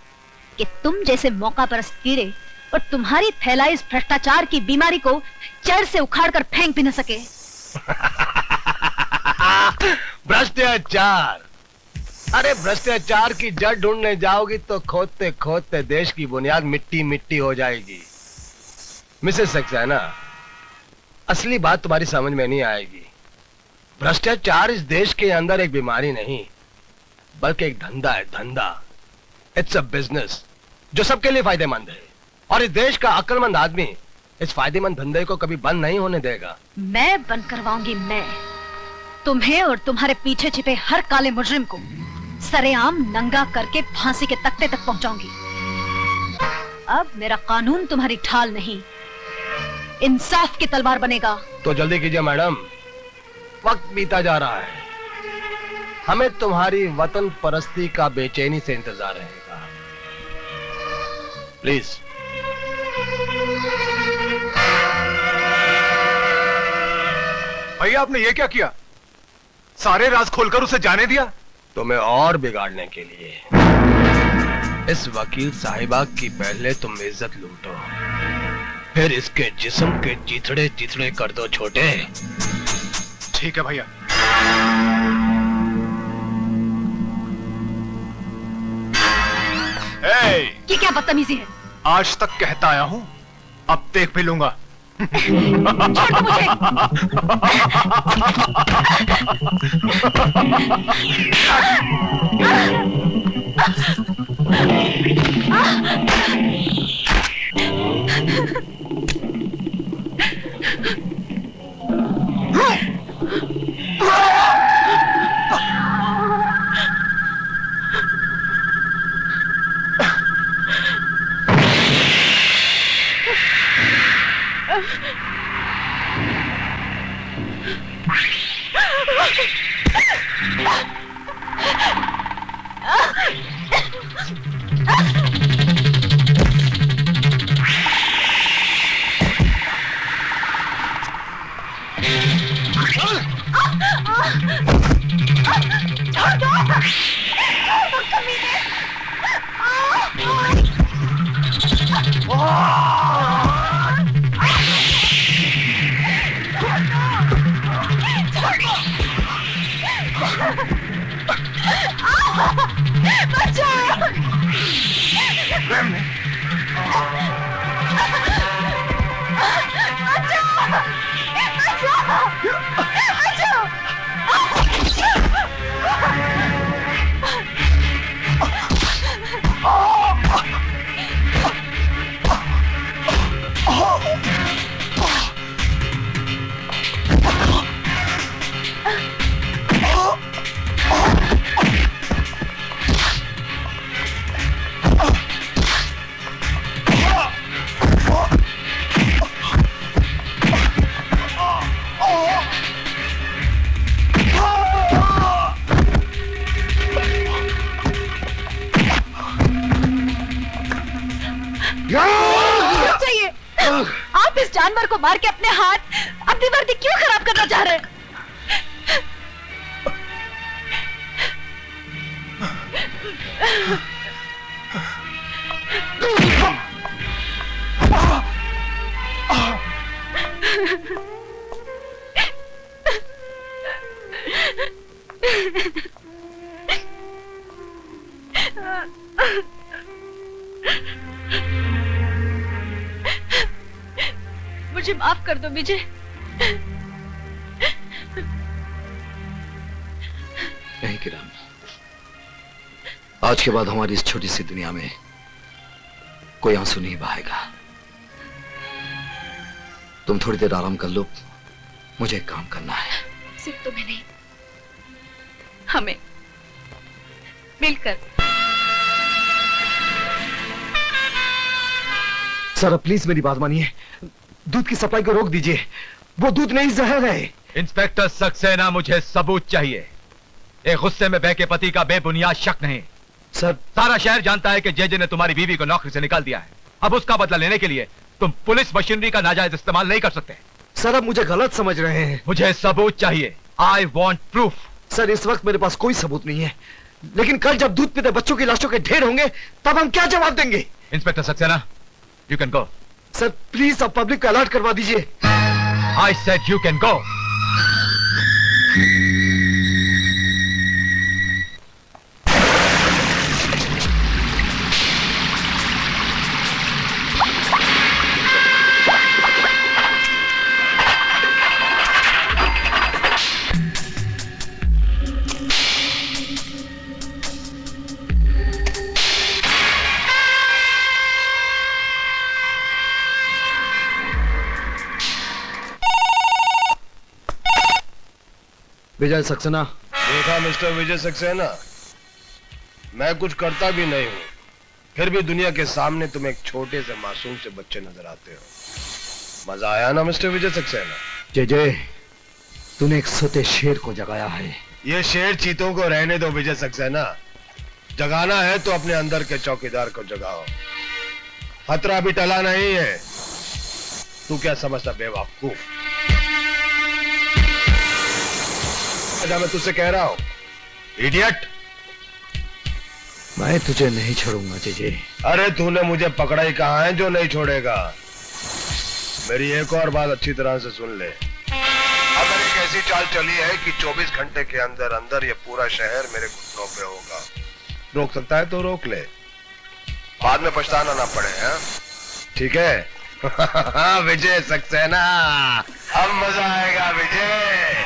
I: कि तुम जैसे मौका परस्त कीड़े और तुम्हारी फैलाई इस भ्रष्टाचार की बीमारी को जड़ से उखाड़ कर फेंक भी न सके।
G: भ्रष्टाचार, अरे भ्रष्टाचार की जड़ ढूंढने जाओगी तो खोदते खोदते देश की बुनियाद मिट्टी मिट्टी हो जाएगी। मिसेस सक्सेना, असली बात तुम्हारी समझ में नहीं आएगी। भ्रष्टाचार इस देश के अंदर एक बीमारी नहीं, बल्कि एक धंधा है, धंधा। इट्स अ बिजनेस जो सबके लिए फायदेमंद है, और इस देश का अक्लमंद आदमी इस फायदेमंद धंधे को कभी बंद नहीं होने देगा।
I: मैं बंद करवाऊंगी। मैं तुम्हें और तुम्हारे पीछे छिपे हर काले मुजरिम को सरेआम नंगा करके फांसी के तख्ते तक पहुंचाऊंगी। अब मेरा कानून तुम्हारी ढाल नहीं, इंसाफ की तलवार बनेगा।
G: तो जल्दी कीजिए मैडम, वक्त बीता जा रहा है। हमें तुम्हारी वतन परस्ती का बेचैनी से इंतजार रहेगा। प्लीज।
K: भैया आपने ये क्या किया? सारे राज खोलकर उसे जाने दिया?
G: तुम्हें और बिगाड़ने के लिए। इस वकील साहिबा की पहले तुम इज्जत लूटो, फिर इसके जिस्म के चिथड़े चिथड़े कर दो छोटे।
K: ठीक है भैया।
I: ये क्या बदतमीजी है?
K: आज तक कहता आया हूँ, अब देख भी लूंगा।
I: छोड़ दो मुझे। आप इस जानवर को मार के अपने हाथ, अपनी वर्दी क्यों खराब करना चाह रहे हैं? मुझे माफ कर दो विजय।
J: नहीं किरण, आज के बाद हमारी इस छोटी सी दुनिया में कोई आंसू नहीं बहाएगा। तुम थोड़ी देर आराम कर लो, मुझे एक काम करना है।
I: सिर्फ तुम्हें नहीं, हमें मिलकर।
J: सर अब प्लीज मेरी बात मानिए, दूध की सप्लाई को रोक दीजिए। वो दूध नहीं जहर है।
A: इंस्पेक्टर सक्सेना, मुझे सबूत चाहिए। एक गुस्से में बहके पति का बेबुनियाद शक नहीं।
J: सर
A: सारा शहर जानता है कि जेजे ने तुम्हारी बीवी को नौकरी से निकाल दिया है। अब उसका बदला लेने के लिए तुम पुलिस मशीनरी का नाजायज इस्तेमाल नहीं कर सकते।
J: सर अब मुझे गलत समझ रहे हैं।
A: मुझे सबूत चाहिए। I want proof.
J: सर इस वक्त मेरे पास कोई सबूत नहीं है, लेकिन कल जब दूध पीते बच्चों की लाशों के ढेर होंगे तब हम क्या जवाब देंगे?
A: Inspector Saxena, you can go.
J: Sir please अब पब्लिक को अलर्ट करवा दीजिए।
A: I said you can go.
J: Vijay Saxena.
G: देखा मिस्टर विजय सक्सेना, मैं कुछ करता भी नहीं हूं, फिर भी दुनिया के सामने तुम एक छोटे से मासूम से बच्चे नजर आते हो। मजा आया ना मिस्टर विजय सक्सेना?
J: जय तूने एक सोते शेर को जगाया है।
G: ये शेर चीतों को रहने दो विजय सक्सेना। जगाना है तो अपने अंदर के चौकीदार को जगाओ। खतरा भी टला नहीं है। तू क्या समझता बेवकूफ? मैं तुझसे कह रहा हूं, इडियट।
J: मैं तुझे नहीं छोड़ूंगा जय।
G: अरे तूने मुझे पकड़ा ही कहा है जो नहीं छोड़ेगा। मेरी एक और बात अच्छी तरह से सुन ले। अब मैंने एक ऐसी चाल चली है कि 24 घंटे के अंदर अंदर ये पूरा शहर मेरे घुटनों पे होगा। रोक सकता है तो रोक ले, बाद में पछताना ना पड़े। हैं ठीक है? विजय सक्सेना, अब मजा आएगा विजय।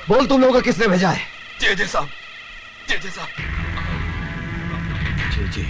J: बोल तुम लोगों को किसने भेजा है?
A: जेजे साहब, जेजे साहब।
J: जी।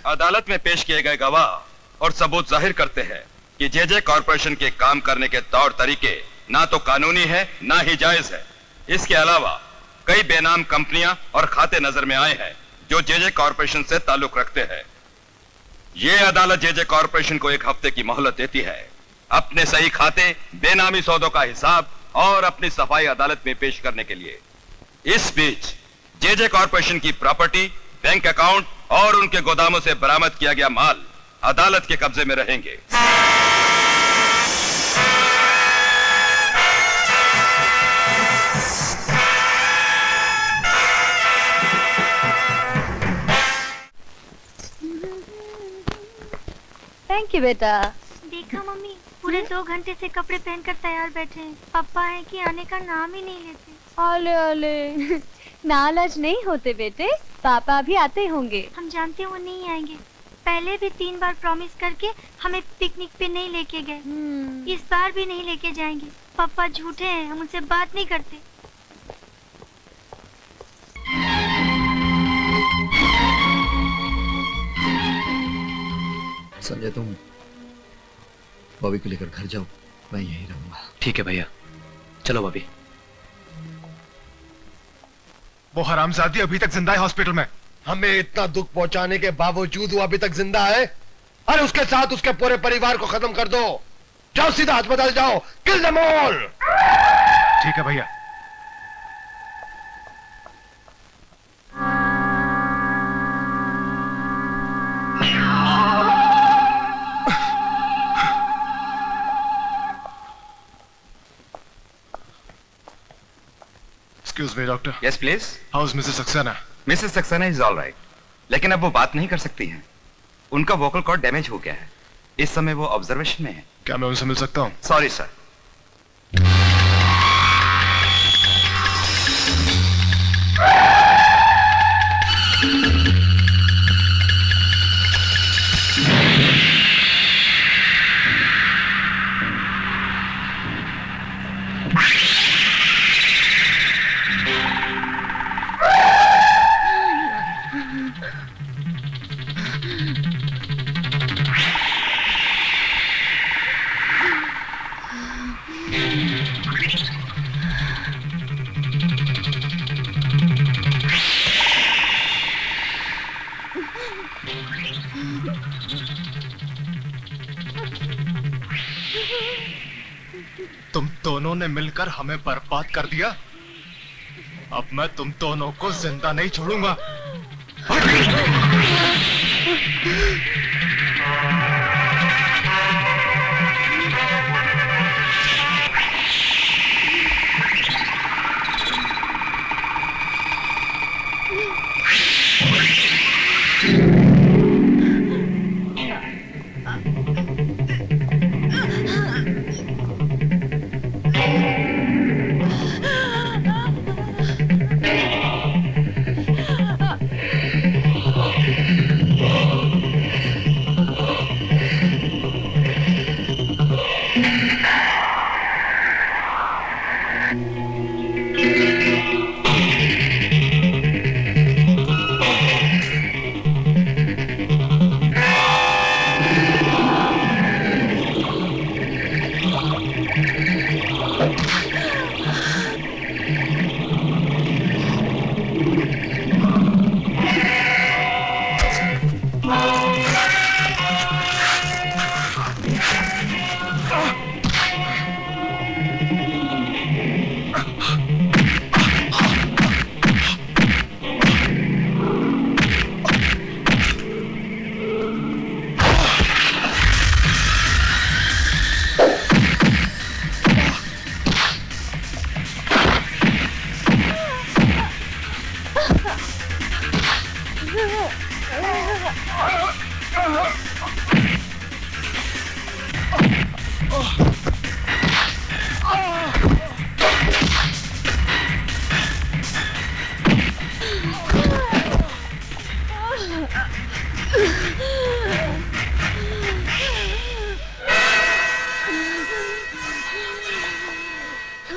C: अदालत में पेश किए गए गवाह और सबूत जाहिर करते हैं कि जेजे कॉरपोरेशन के काम करने के तौर तरीके ना तो कानूनी है ना ही जायज है। इसके अलावा कई बेनाम कंपनियां और खाते नजर में आए हैं जो जेजे कॉरपोरेशन से ताल्लुक रखते हैं। ये अदालत जेजे कॉरपोरेशन को 1 हफ्ते की मोहलत देती है अपने सही खाते, बेनामी सौदों का हिसाब और अपनी सफाई अदालत में पेश करने के लिए। इस बीच जेजे कॉरपोरेशन की प्रॉपर्टी, बैंक अकाउंट और उनके गोदामों से बरामद किया गया माल अदालत के कब्जे में रहेंगे।
I: थैंक यू बेटा।
D: देखा मम्मी, पूरे 2 घंटे से कपड़े पहनकर तैयार बैठे हैं। पापा है कि आने का नाम ही नहीं लेते।
I: ओले ओले, नाराज नहीं होते बेटे, पापा भी आते होंगे।
D: हम जानते हैं वो नहीं आएंगे। पहले भी 3 बार प्रॉमिस करके हमें पिकनिक पे नहीं लेके गए। इस बार भी नहीं लेके जाएंगे। पापा झूठे हैं, हम उनसे बात नहीं करते।
J: संजय, तुम बॉबी को लेकर घर जाओ, मैं यहीं रहूंगा।
H: ठीक है भैया, चलो बॉबी।
K: वो हरामजादी अभी तक जिंदा है हॉस्पिटल में।
G: हमें इतना दुख पहुंचाने के बावजूद वो अभी तक जिंदा है। अरे उसके साथ उसके पूरे परिवार को खत्म कर दो। जाओ सीधा अस्पताल जाओ, किल देम ऑल।
K: ठीक है भैया। Excuse me, doctor.
C: Yes please.
K: How's Mrs. Saxena?
C: Mrs Saxena is all right, लेकिन अब वो बात नहीं कर सकती हैं। उनका वोकल कॉर्ड डैमेज हो गया है। इस समय वो ऑब्जर्वेशन में है।
K: क्या मैं उनसे मिल सकता हूँ?
C: Sorry sir.
K: तुम दोनों ने मिलकर हमें बर्बाद कर दिया। अब मैं तुम दोनों को जिंदा नहीं छोड़ूंगा।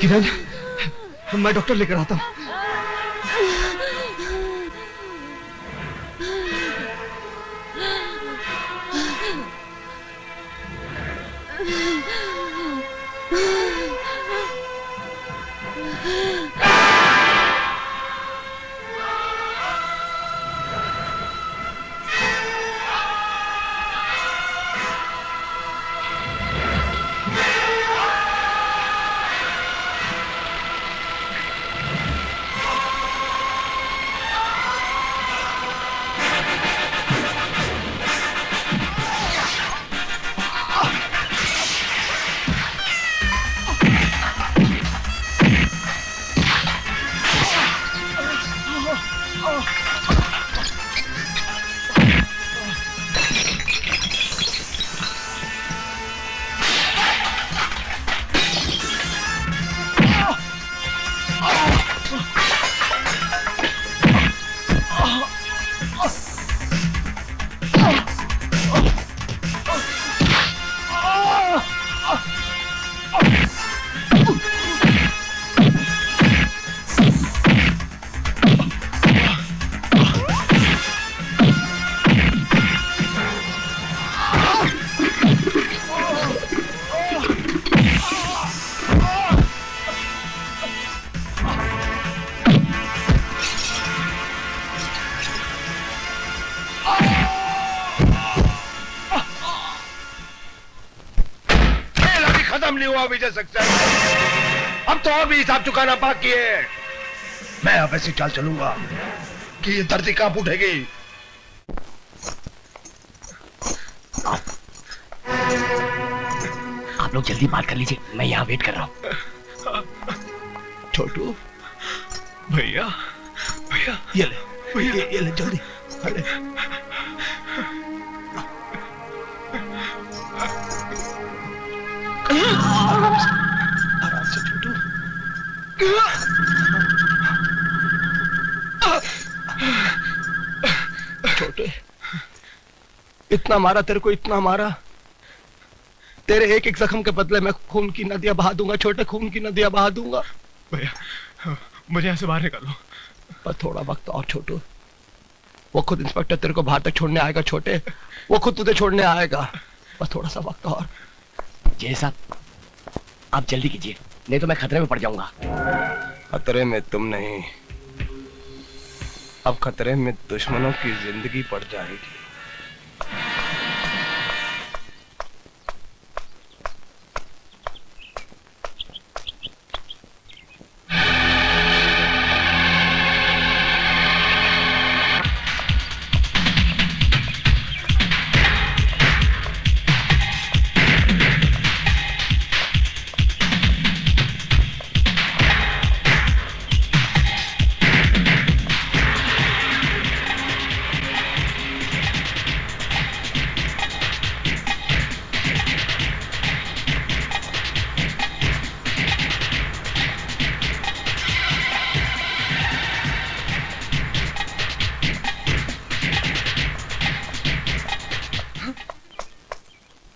J: किरण, मैं डॉक्टर लेकर आता हूँ।
G: खेल अभी खत्म नहीं हुआ विजय सक्सेना। अब तो और भी हिसाब चुकाना बाकी है। मैं अब ऐसी चाल चलूंगा कि ये धरती कांप उठेगी।
H: आप लोग जल्दी बात कर लीजिए, मैं यहाँ वेट कर रहा हूँ।
K: छोटू भैया, भैया ये ले, ये ले जल्दी। अरे आराम से छोटू। छोटे, इतना मारा तेरे को, इतना मारा। तेरे एक एक जख्म के बदले मैं खून की नदियां बहा दूंगा छोटे, खून की नदियां बहा दूंगा। भैया मुझे यहाँ से बाहर निकालो। पर थोड़ा वक्त और छोटू, वो खुद इंस्पेक्टर तेरे को बाहर तक छोड़ने आएगा छोटे, वो खुद तुझे छोड़ने आएगा। बस थोड़ा सा वक्त और।
H: जय साहब आप जल्दी कीजिए, नहीं तो मैं खतरे में पड़ जाऊंगा।
G: खतरे में तुम नहीं, अब खतरे में दुश्मनों की जिंदगी पड़ जाएगी।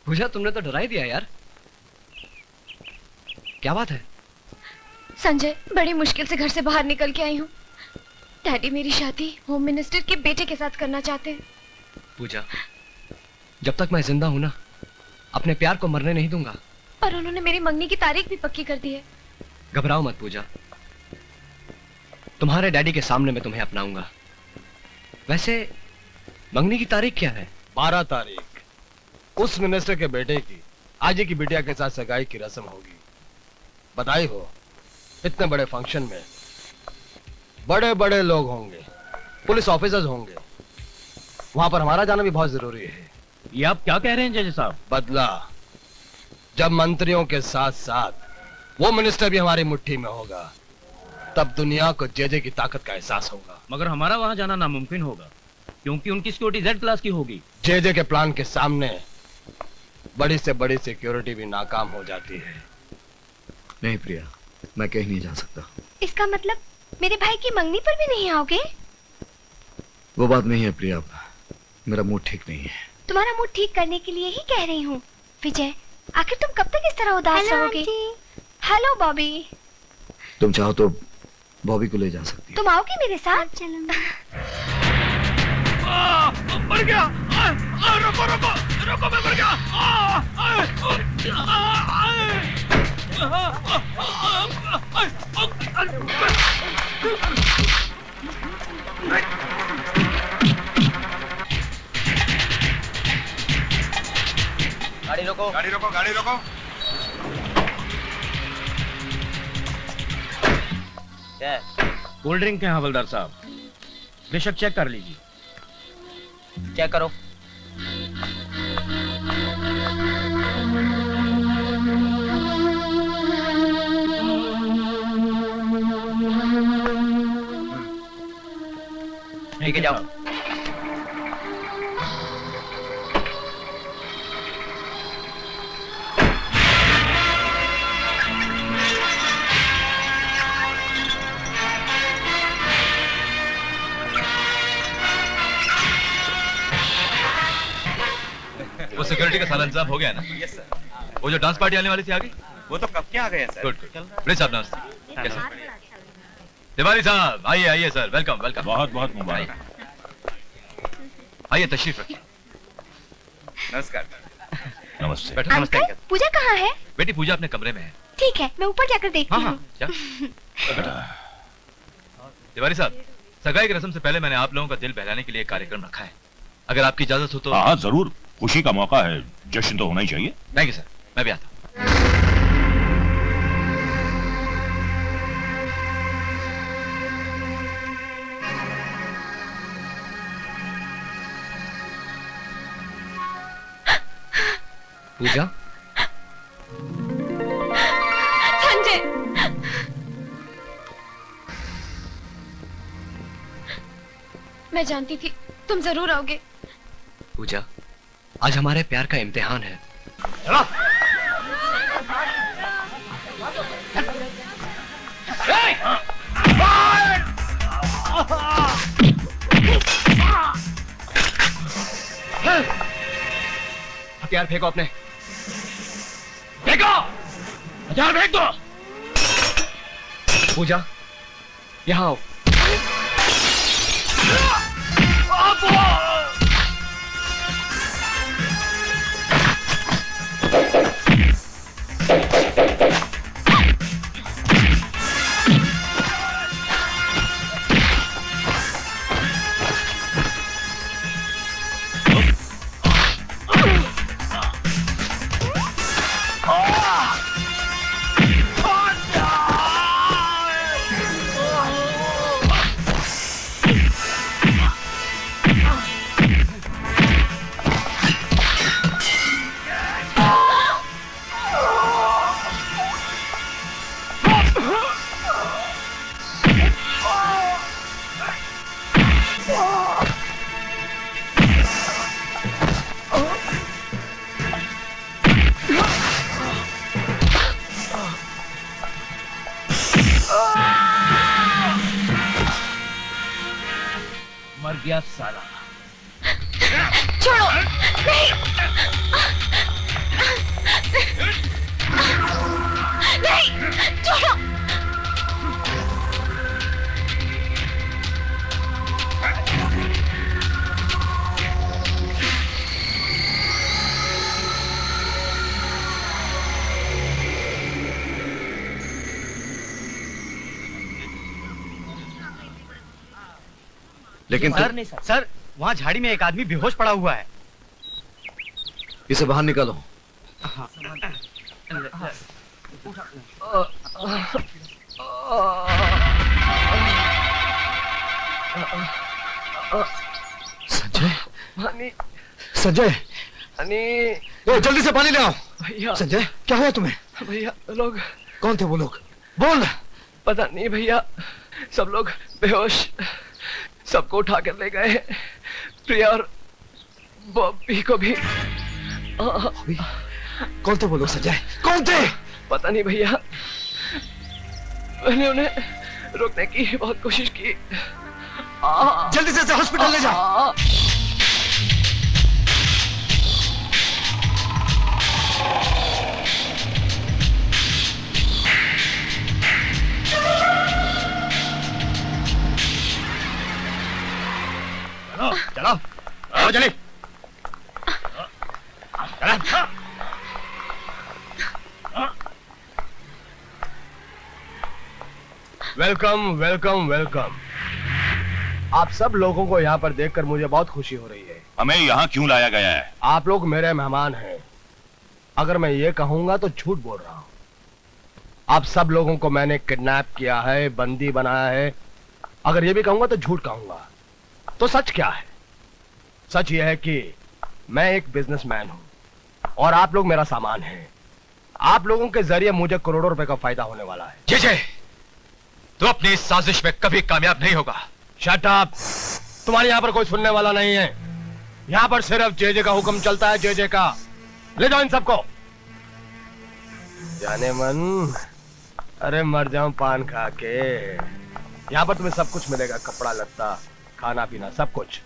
F: पूजा तुमने तो डरा ही दिया यार। क्या बात है?
E: संजय बड़ी मुश्किल से घर से बाहर निकल के आई हूँ। डैडी मेरी शादी होम मिनिस्टर के बेटे के साथ करना चाहते हैं।
F: पूजा जब तक मैं जिंदा हूं ना, अपने प्यार को मरने नहीं दूंगा।
E: और उन्होंने मेरी मंगनी की तारीख भी पक्की कर दी है।
F: घबराओ मत पूजा, तुम्हारे डैडी के सामने मैं तुम्हें अपनाऊंगा। वैसे मंगनी की तारीख क्या है?
G: 12 तारीख उस मिनिस्टर के बेटे की आजी की बिटिया के साथ सगाई की रस्म होगी। बधाई हो। इतने बड़े फंक्शन में बड़े बड़े लोग होंगे, पुलिस ऑफिसर्स होंगे, वहां पर हमारा जाना भी बहुत जरूरी है।
H: ये आप क्या कह रहे हैं जज साहब?
G: बदला जब मंत्रियों के साथ साथ वो मिनिस्टर भी हमारी मुट्ठी में होगा, तब दुनिया को जेजे की ताकत का एहसास होगा।
H: मगर हमारा वहां जाना नामुमकिन होगा, क्योंकि उनकी सिक्योरिटी Z क्लास की होगी।
G: जेजे के प्लान के सामने बड़ी से बड़ी सिक्योरिटी भी नाकाम हो जाती है।
J: नहीं प्रिया, मैं कहीं नहीं जा सकता।
D: इसका मतलब मेरे भाई की मंगनी पर भी नहीं आओगे?
J: वो बात नहीं है प्रिया, मेरा मूड ठीक नहीं है।
D: तुम्हारा मूड ठीक करने के लिए ही कह रही हूँ। विजय, आखिर तुम कब तक इस तरह उदास रहोगे? हेलो बॉबी।
J: तुम चाहो तो बॉबी को ले जा सकती हो।
D: तुम आओगे मेरे साथ?
A: मर गया। रुको रुको रुको, मैं मर गया।
H: गाड़ी रोको,
K: गाड़ी रोको, गाड़ी रोको।
H: कोल्ड ड्रिंक है हवलदार साहब, बेशक चेक कर लीजिए। चेक करो। ठीक है जाओ।
A: वो सिक्योरिटी का सारा इंतजाम हो गया ना? वो जो डांस पार्टी आने वाली थी आ गई?
C: वो तो कब के आ गए सर।
A: Good good. प्लीज साहब नमस्ते। कैसे? तिवारी साहब आइए आइए सर, वेलकम वेलकम।
L: बहुत बहुत मुबारक।
A: आइए तशरीफ रखिए।
C: नमस्कार।
L: नमस्ते।
A: बैठो। नमस्ते
D: अंकल पूजा कहाँ है?
A: बेटी पूजा अपने कमरे में है।
D: ठीक है मैं ऊपर जाकर देखती
A: हाँ
D: हूँ।
A: हाँ तिवारी साहब, सगाई की रस्म से पहले मैंने आप लोगों का दिल बहलाने के लिए एक कार्यक्रम रखा है, अगर आपकी इजाजत हो तो।
L: हाँ जरूर, खुशी का मौका है, जश्न तो होना ही चाहिए।
A: थैंक यू सर, मैं भी आता हूँ।
J: पूजा,
E: संजय, मैं जानती थी तुम जरूर आओगे।
F: पूजा, आज हमारे प्यार का इम्तिहान है। हथियार फेंको अपने। फेंको, हथियार फेंक दो। पूजा, यहाँ आओ।
H: मर गया साला।
E: छोड़ो, नहीं, नहीं, छोड़ो।
J: लेकिन
B: सर वहाँ झाड़ी में एक आदमी बेहोश पड़ा हुआ है।
J: इसे बाहर निकालो। संजय, संजय, जल्दी से पानी ले आओ।
F: भैया,
J: संजय, क्या हुआ तुम्हें?
F: भैया लोग,
J: कौन थे वो लोग? बोल।
F: पता नहीं भैया, सब लोग बेहोश, सबको उठा कर ले गए। प्रिया और बॉबी को भी।
J: कौन थे वो लोग संजय? कौन थे?
F: पता नहीं भैया, मैंने उन्हें रोकने की बहुत कोशिश की।
J: जल्दी से हॉस्पिटल ले जाओ।
A: चलो चलो जल्दी।
G: Welcome welcome welcome. आप सब लोगों को यहाँ पर देखकर मुझे बहुत खुशी हो रही है।
L: हमें यहाँ क्यों लाया गया है?
G: आप लोग मेरे मेहमान हैं। अगर मैं ये कहूंगा तो झूठ बोल रहा हूँ। आप सब लोगों को मैंने किडनैप किया है, बंदी बनाया है। अगर ये भी कहूंगा तो झूठ कहूंगा। तो सच क्या है? सच यह है कि मैं एक बिजनेसमैन हूं और आप लोग मेरा सामान हैं। आप लोगों के जरिए मुझे करोड़ों रुपए का फायदा होने वाला है।
A: जे तू अपनी इस साजिश में कभी कामयाब नहीं होगा।
G: Shut up. तुम्हारे यहाँ पर कोई सुनने वाला नहीं है। यहाँ पर सिर्फ जे का हुक्म चलता है, जे का। ले जाओ इन सबको। जाने मन, अरे मर जाऊं पान खा के। यहाँ पर तुम्हें सब कुछ मिलेगा, कपड़ा लत्ता, खाना पीना, सब कुछ।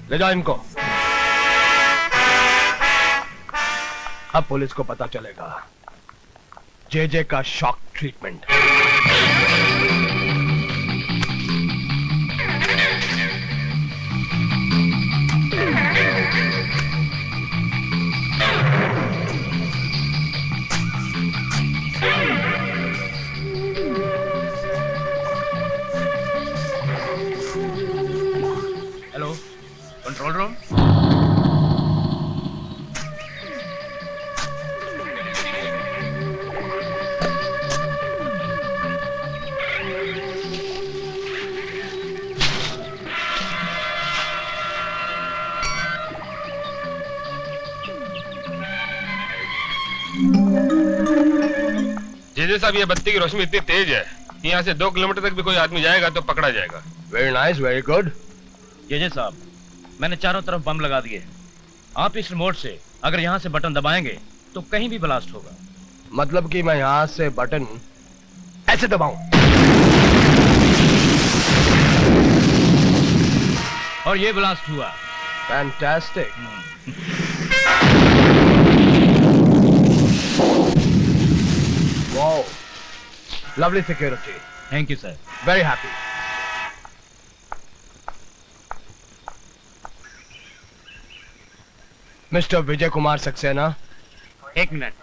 G: ले जाओ इनको। अब पुलिस को पता चलेगा। जेजे का shock treatment.
A: Hello, control room.
M: JJ साहब, ये बत्ती की रोशनी इतनी तेज है कि यहाँ से 2 किलोमीटर तक भी कोई आदमी जाएगा तो पकड़ा जाएगा।
G: Very nice, very good.
N: JJ साहब, मैंने चारों तरफ बम लगा दिए। आप इस रिमोट से अगर यहाँ से बटन दबाएंगे तो कहीं भी ब्लास्ट होगा।
G: मतलब कि मैं यहाँ से बटन ऐसे दबाऊं?
N: और ये ब्लास्ट हुआ।
G: Fantastic. Wow, lovely security.
N: Thank you sir.
G: Very happy. Mister Vijay Kumar Saxena.
B: एक मिनट।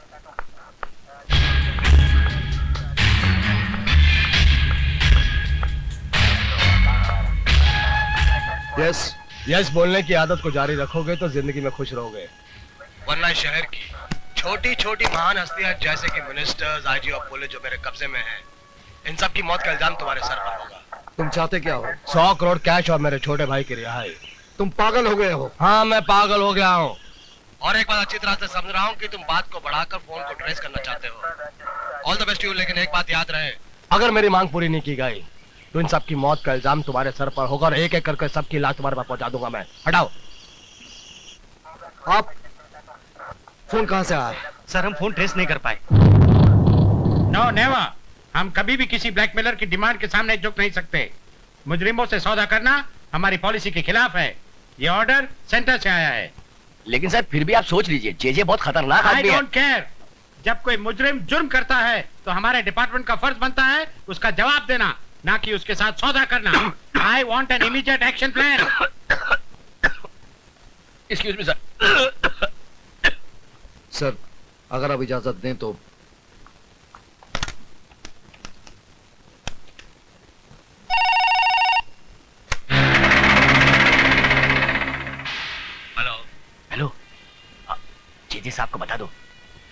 G: यस यस बोलने की आदत को जारी रखोगे तो जिंदगी में खुश रहोगे, वरना शहर की छोटी छोटी महान हस्तियां जैसे कि मिनिस्टर्स, आईजी और पुलिस जो मेरे कब्जे में हैं, इन सब की मौत का इल्जाम तुम्हारे सर पर होगा।
J: तुम चाहते क्या हो?
G: 100 करोड़ कैश और मेरे छोटे भाई की रिहाई।
J: तुम पागल हो गए हो?
G: हाँ, मैं पागल हो गया हूँ। और एक बात अच्छी तरह से समझ रहा हूँ कि तुम बात को बढ़ाकर फोन को ट्रेस करना चाहते हो। ऑल द बेस्ट यू, लेकिन एक बात याद रहे, अगर मेरी मांग पूरी नहीं की गई तो इन सब की मौत का इल्जाम तुम्हारे सर पर होगा और एक एक करके सबकी लाश तुम्हारे पास पहुंचा दूंगा मैं। हटाओ।
J: आप फोन कहां से आया?
B: सर, हम फोन ट्रेस नहीं कर पाए।
O: नो नेवर, हम कभी भी किसी ब्लैकमेलर की डिमांड के सामने झुक नहीं सकते। मुजरिमों से सौदा करना हमारी पॉलिसी के खिलाफ है। ये ऑर्डर सेंटर से आया है।
H: लेकिन सर फिर भी आप सोच लीजिए, जेजे बहुत खतरनाक
O: आई
H: आदमी है।
O: Don't care. जब कोई मुजरिम जुर्म करता है तो हमारे डिपार्टमेंट का फर्ज बनता है उसका जवाब देना, ना कि उसके साथ सौदा करना। I want an immediate action plan.
H: Excuse me sir.
J: Sir, अगर आप इजाजत दें तो।
H: हेलो, जेजे साहब को बता दो,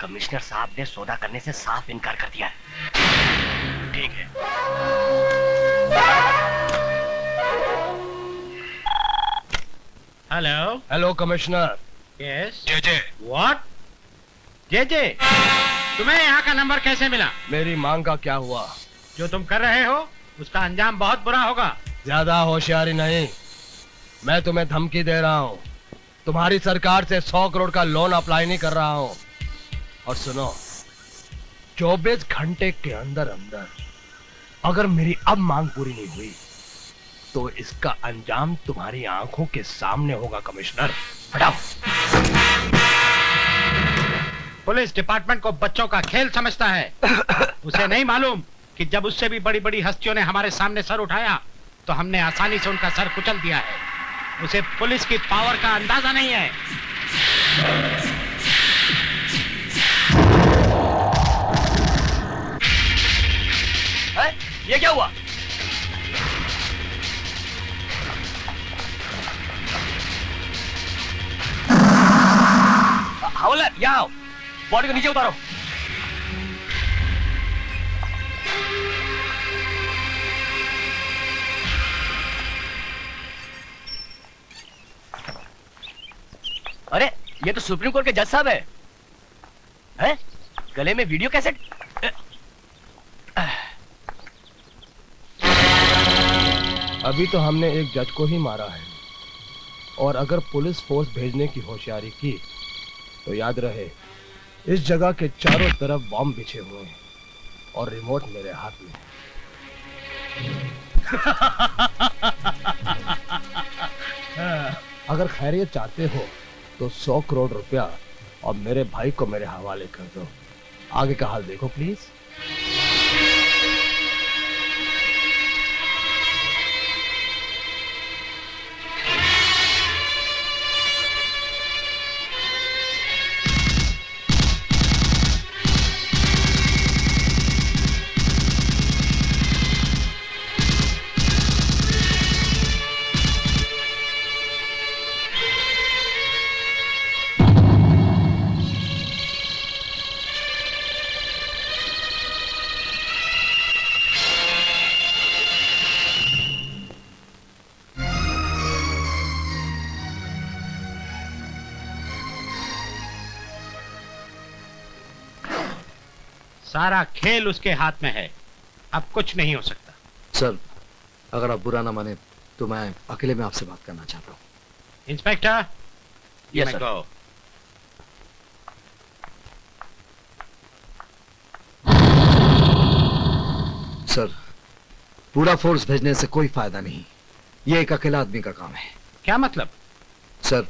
H: कमिश्नर साहब ने सौदा करने से साफ इनकार कर दिया है। ठीक है।
O: Hello
G: hello commissioner.
O: Yes
G: JJ.
O: What? JJ, तुम्हें यहाँ का नंबर कैसे मिला?
G: मेरी मांग का क्या हुआ?
O: जो तुम कर रहे हो उसका अंजाम बहुत बुरा होगा।
G: ज्यादा होशियारी नहीं, मैं तुम्हें धमकी दे रहा हूँ। तुम्हारी सरकार से 100 करोड़ का लोन अप्लाई नहीं कर रहा हूँ। और सुनो, 24 घंटे के अंदर अंदर अगर मेरी अब मांग पूरी नहीं हुई तो इसका अंजाम तुम्हारी आंखों के सामने होगा। कमिश्नर, हटाओ।
O: पुलिस डिपार्टमेंट को बच्चों का खेल समझता है। उसे नहीं मालूम कि जब उससे भी बड़ी बड़ी हस्तियों ने हमारे सामने सर उठाया तो हमने आसानी से उनका सर कुचल दिया है। उसे पुलिस की पावर का अंदाजा नहीं है।
H: ये क्या हुआ? हवलदार, यहाँ आओ, बॉडी को नीचे उतारो। अरे, ये तो सुप्रीम कोर्ट के जज साहब है। हैं? गले में वीडियो कैसेट।
G: अभी तो हमने एक जज को ही मारा है, और अगर पुलिस फोर्स भेजने की होशियारी की तो याद रहे, इस जगह के चारों तरफ बॉम्ब बिछे हुए हैं और रिमोट मेरे हाथ में है। अगर खैरियत चाहते हो तो 100 करोड़ रुपया और मेरे भाई को मेरे हवाले कर दो।
K: आगे का हाल देखो प्लीज।
O: सारा खेल उसके हाथ में है, अब कुछ नहीं हो सकता।
J: सर, अगर आप बुरा ना माने तो मैं अकेले में आपसे बात करना चाहता हूँ।
O: Inspector,
J: Yes, sir.
O: go.
J: Sir, पूरा फोर्स भेजने से कोई फायदा नहीं, ये एक अकेला आदमी का काम है।
O: क्या मतलब?
J: सर,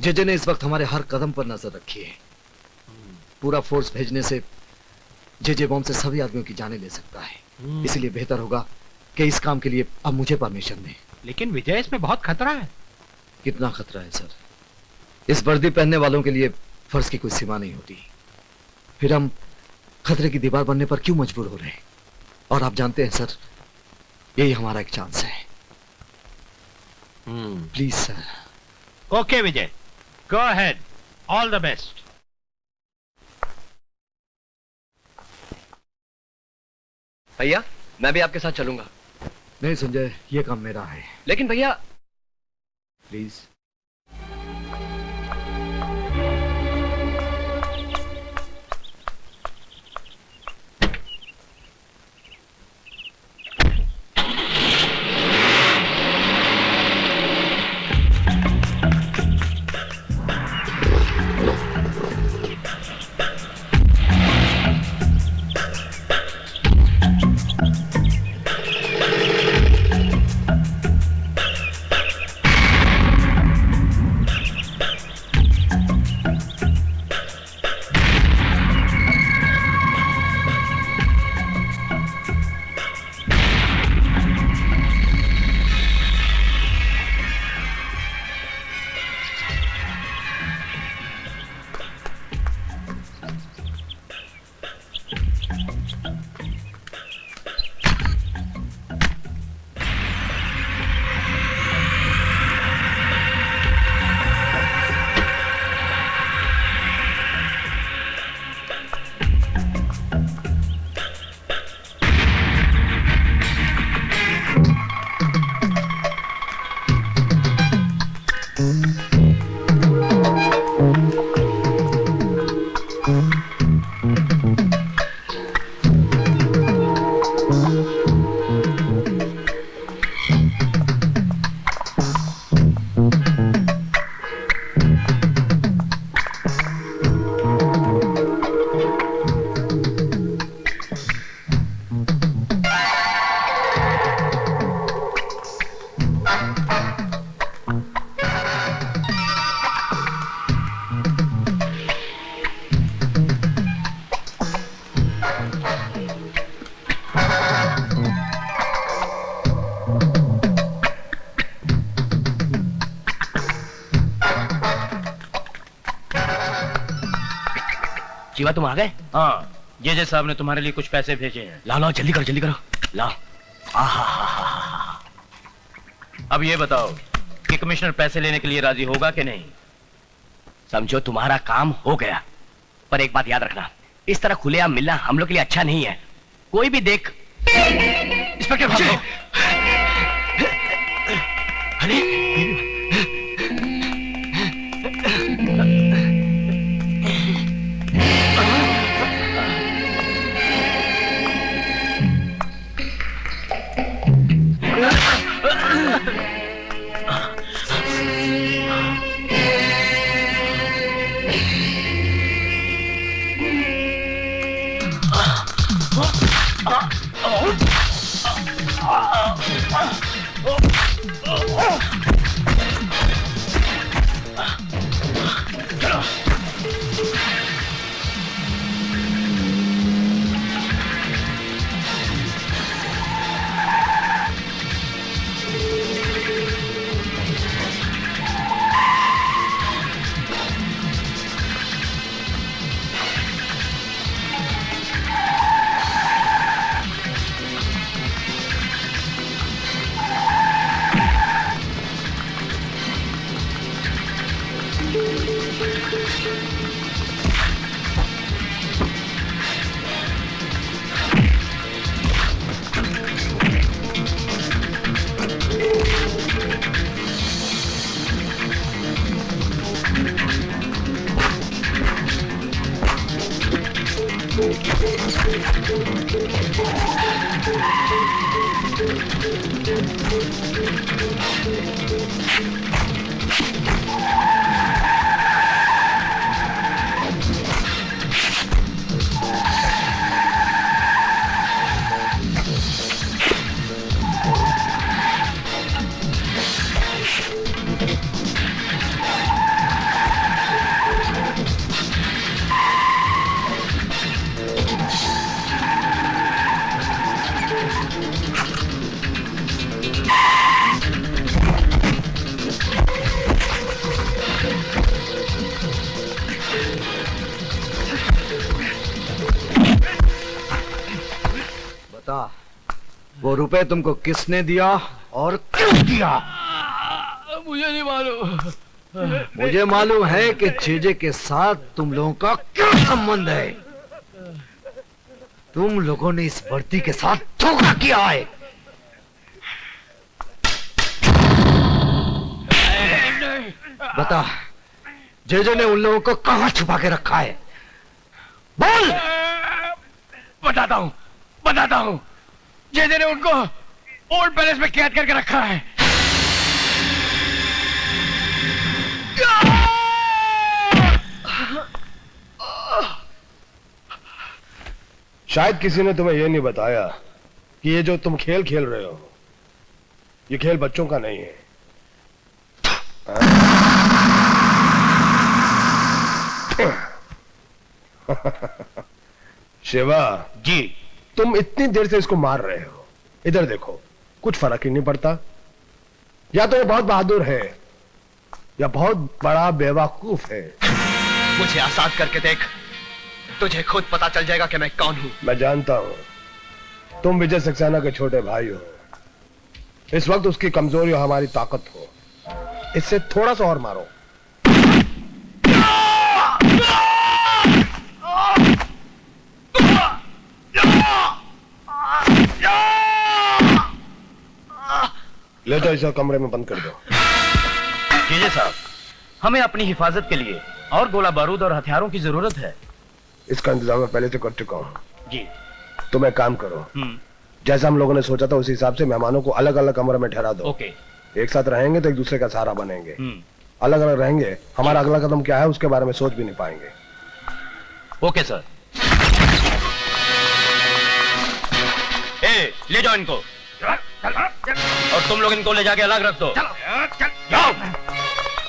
J: जेजे ने इस वक्त हमारे हर कदम पर नजर रखी है। पूरा फोर्स भेजने से जेजे बॉम्ब से सभी आदमियों की जानें ले सकता है। इसलिए बेहतर होगा कि इस काम के लिए अब मुझे परमिशन दें।
O: लेकिन विजय, इसमें बहुत खतरा है।
J: कितना खतरा है सर? इस वर्दी पहनने वालों के लिए फर्ज की कोई सीमा नहीं होती। फिर हम खतरे की दीवार बनने पर क्यों मजबूर हो रहे हैं? और आप जानते हैं सर, यही हमारा एक चांस है। Please sir.
O: Okay Vijay, go ahead, all the best.
H: भैया, मैं भी आपके साथ चलूंगा।
J: नहीं संजय, ये काम मेरा है।
H: लेकिन भैया,
J: प्लीज।
H: जीवा तुम आ गए?
N: हाँ, जेजे साहब ने तुम्हारे लिए कुछ पैसे भेजे हैं।
H: लाओ लाओ, जल्दी करो जल्दी करो, लाओ।
N: अब ये बताओ कि कमिश्नर पैसे लेने के लिए राजी होगा कि नहीं?
H: समझो तुम्हारा काम हो गया, पर एक बात याद रखना, इस तरह खुलेआम मिलना हम लोग के लिए अच्छा नहीं है। कोई भी देख। इंस्पेक्टर भागो।
J: वो रुपए तुमको किसने दिया और क्यों दिया?
H: मुझे नहीं मालूम।
J: मुझे मालूम है कि जेजे के साथ तुम लोगों का क्या संबंध है। तुम लोगों ने इस वर्दी के साथ धोखा किया है। बता, जेजे ने उन लोगों को कहां छुपा के रखा है? बोल।
H: बताता हूं। जेजे ने उनको ओल्ड पैलेस में कैद करके रखा है।
G: शायद किसी ने तुम्हें यह नहीं बताया कि ये जो तुम खेल खेल रहे हो, ये खेल बच्चों का नहीं है। शिवा
O: जी,
G: तुम इतनी देर से इसको मार रहे हो, इधर देखो, कुछ फर्क ही नहीं पड़ता। या तो ये बहुत बहादुर है या बहुत बड़ा बेवकूफ है।
F: मुझे आजाद करके देख, तुझे खुद पता चल जाएगा कि मैं कौन हूं।
G: मैं जानता हूं तुम विजय सक्सेना के छोटे भाई हो। इस वक्त उसकी कमजोरी और हमारी ताकत हो। इससे थोड़ा सा और मारो। ले तो इसे कमरे में बंद कर दो।
N: जेजे साहब, हमें अपनी हिफाजत के लिए और गोला बारूद और हथियारों की जरूरत है।
G: इसका इंतजाम मैं पहले से कर चुका हूं।
N: जी।
G: तुम एक काम करो, जैसा हम लोगों ने सोचा था उसी हिसाब से मेहमानों को अलग अलग कमरे में ठहरा दो।
N: ओके।
G: एक साथ रहेंगे तो एक दूसरे का सहारा बनेंगे। अलग अलग रहेंगे, हमारा अगला कदम क्या है उसके बारे में सोच भी नहीं पाएंगे।
N: Okay sir. ले जाओ इनको, और तुम लोग इनको ले जाके अलग रख दो।
A: जाओ।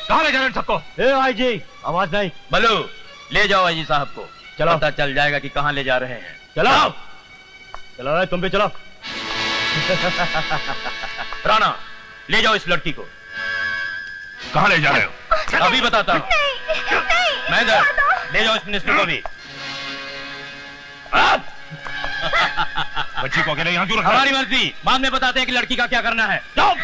A: कहां ले जा रहे हैं सबको?
B: आई जी, आवाज नहीं।
N: बलू, ले जाओ आई जी साहब को।
B: चलो।
N: पता चल जाएगा कि कहां ले जा रहे हैं।
B: चलो चलो, तुम भी चलो।
N: राणा, ले जाओ इस लड़की को।
L: कहां ले जा रहे हो?
N: अभी बताता हूं। महेंद्र, ले जाओ इस मिनिस्टर को भी।
L: बच्ची को अकेले यहां क्यों रखा?
N: हमारी मर्जी, बाद में बताते हैं कि लड़की का क्या करना है। जाओ।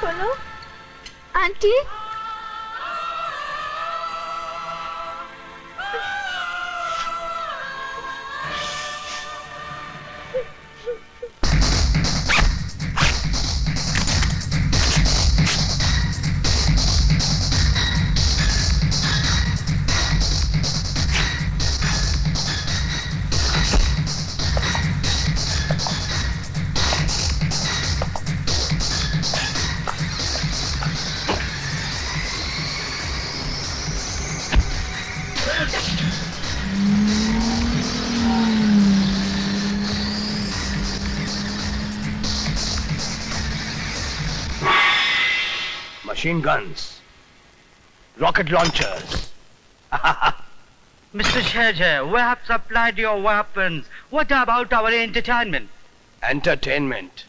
D: बोलो, aunty.
G: Machine guns, rocket launchers.
B: Mr. Shejay, we have supplied your weapons. What about our entertainment?
G: Entertainment.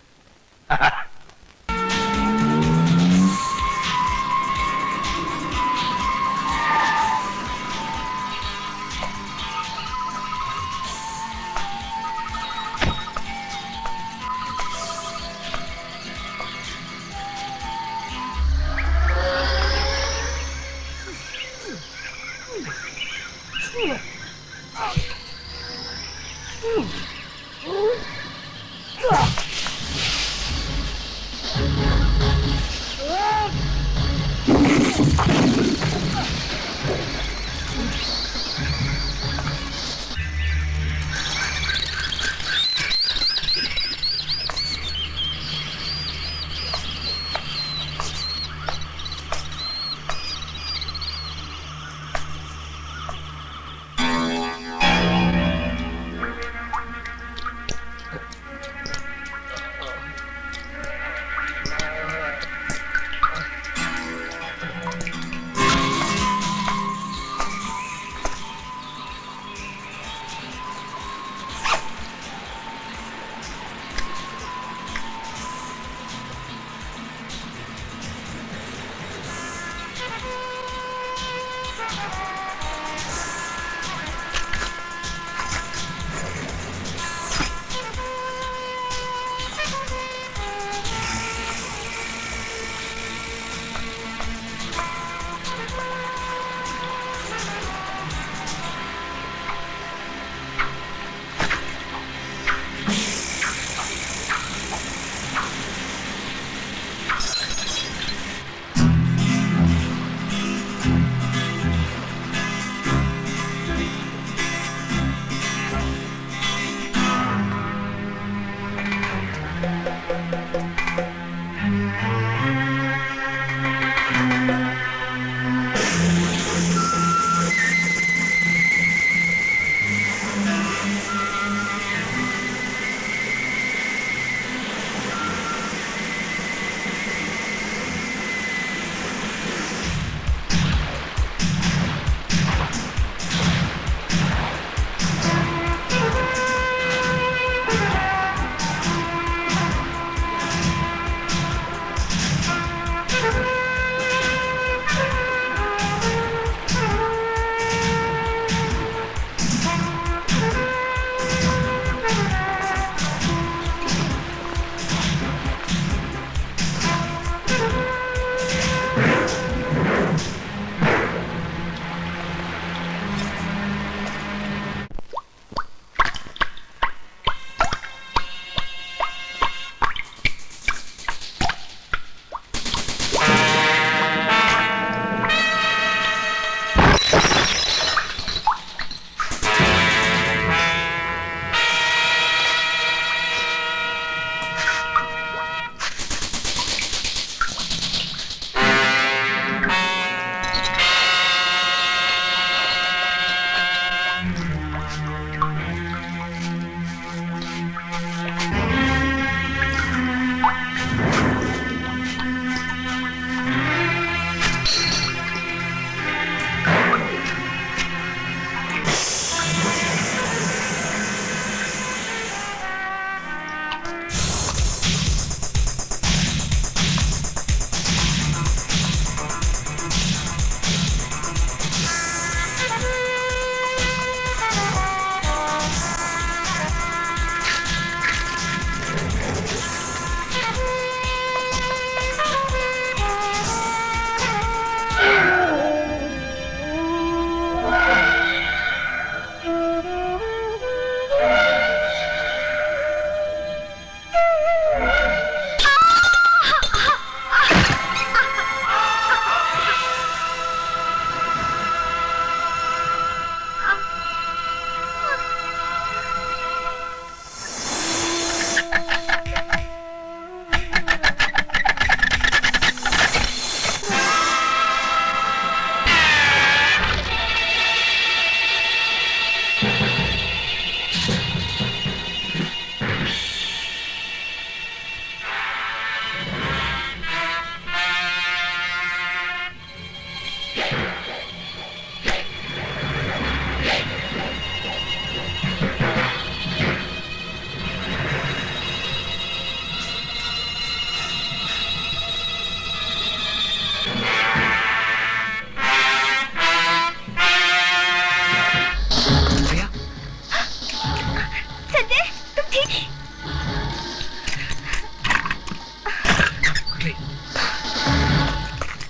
J: Quickly.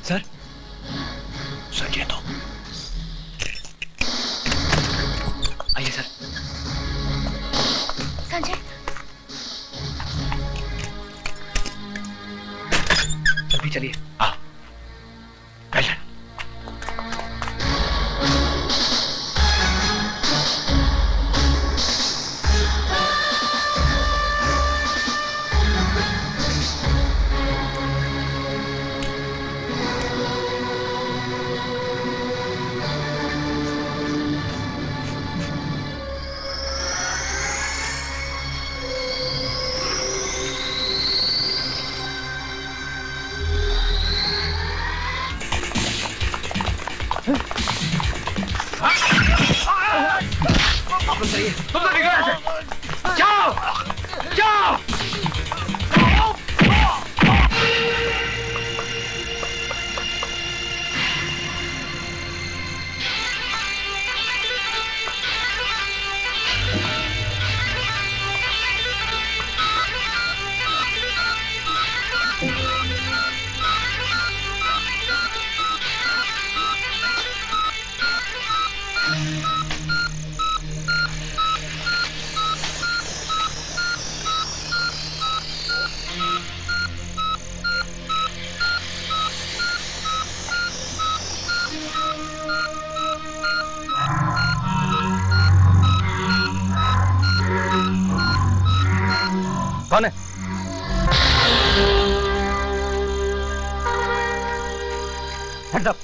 J: Sir
L: sir तो
J: आइए सर।
D: संजय,
J: जल्दी चलिए।
A: तुम तो निकलो ऐसे। जाओ जाओ।
F: कौन है?
B: Hands up.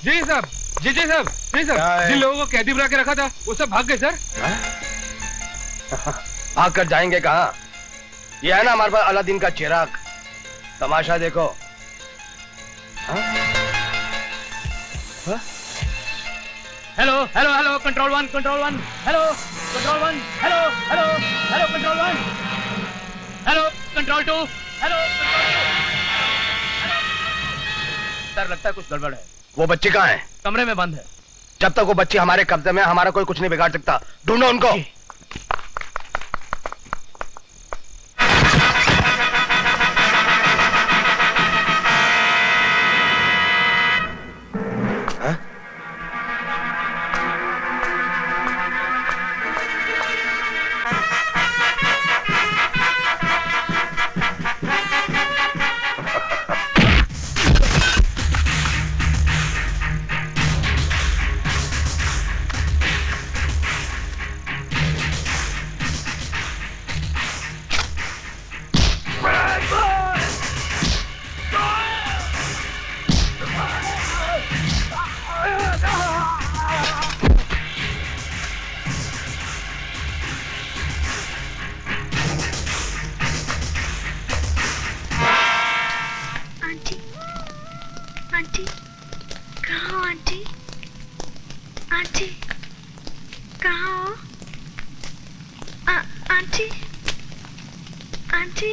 M: जी साहब जिन लोगों को कैदी बना के रखा था वो सब भाग गए सर।
F: भाग कर जाएंगे कहाँ? ये है ना हमारे पास अलादीन का चिराग। तमाशा देखो।
H: Hello hello hello control one hello control one hello hello hello control one hello control two hello sir लगता है कुछ गड़बड़ है।
F: वो बच्ची कहाँ है?
H: कमरे में बंद है।
F: जब तक वो बच्ची हमारे कब्जे में है, हमारा कोई कुछ नहीं बिगाड़ सकता। ढूंढो उनको।
D: आंटी कहाँ हो आंटी? आंटी कहाँ हो? आंटी आंटी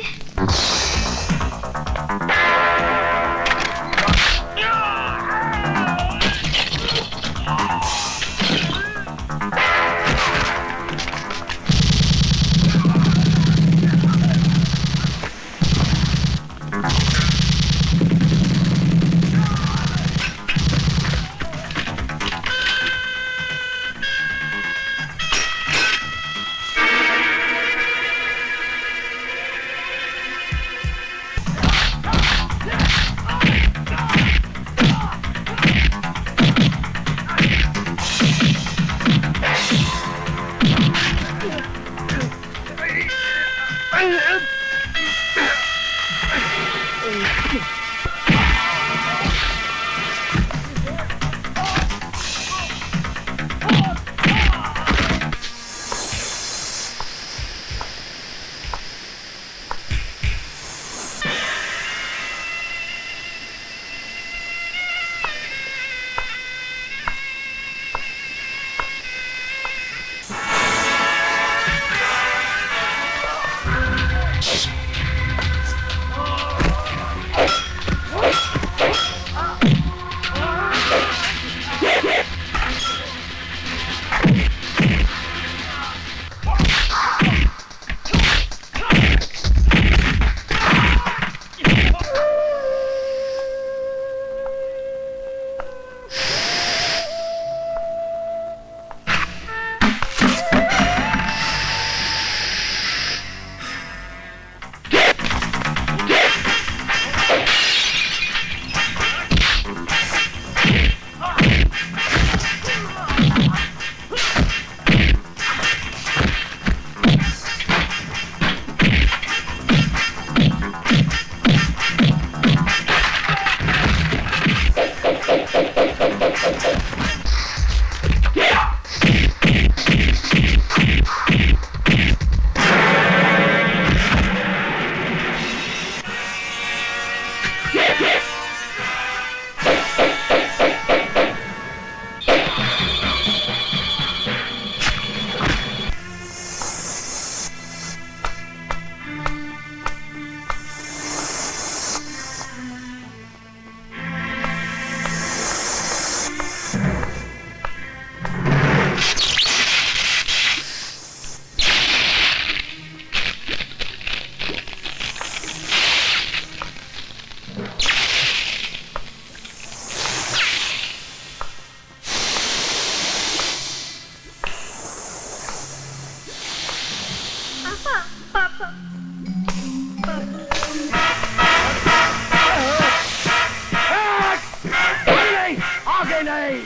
G: नहीं नहीं,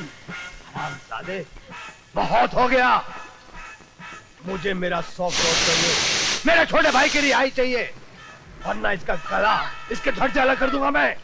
G: हरामजादे, बहुत हो गया। मुझे मेरा 100 करोड़ चाहिए, मेरे छोटे भाई की रिहाई चाहिए, वरना इसका गला, इसके धड़ से अलग कर दूंगा मैं।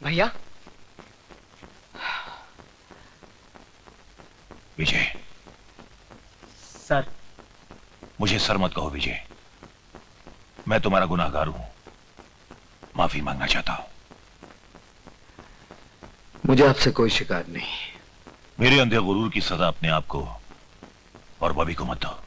F: भैया,
L: विजय।
B: सर।
L: मुझे सर मत कहो विजय, मैं तुम्हारा गुनाहगार हूं, माफी मांगना चाहता हूं।
J: मुझे आपसे कोई शिकायत नहीं।
L: मेरे अंधे गुरूर की सजा अपने आप को और बॉबी को मत दो।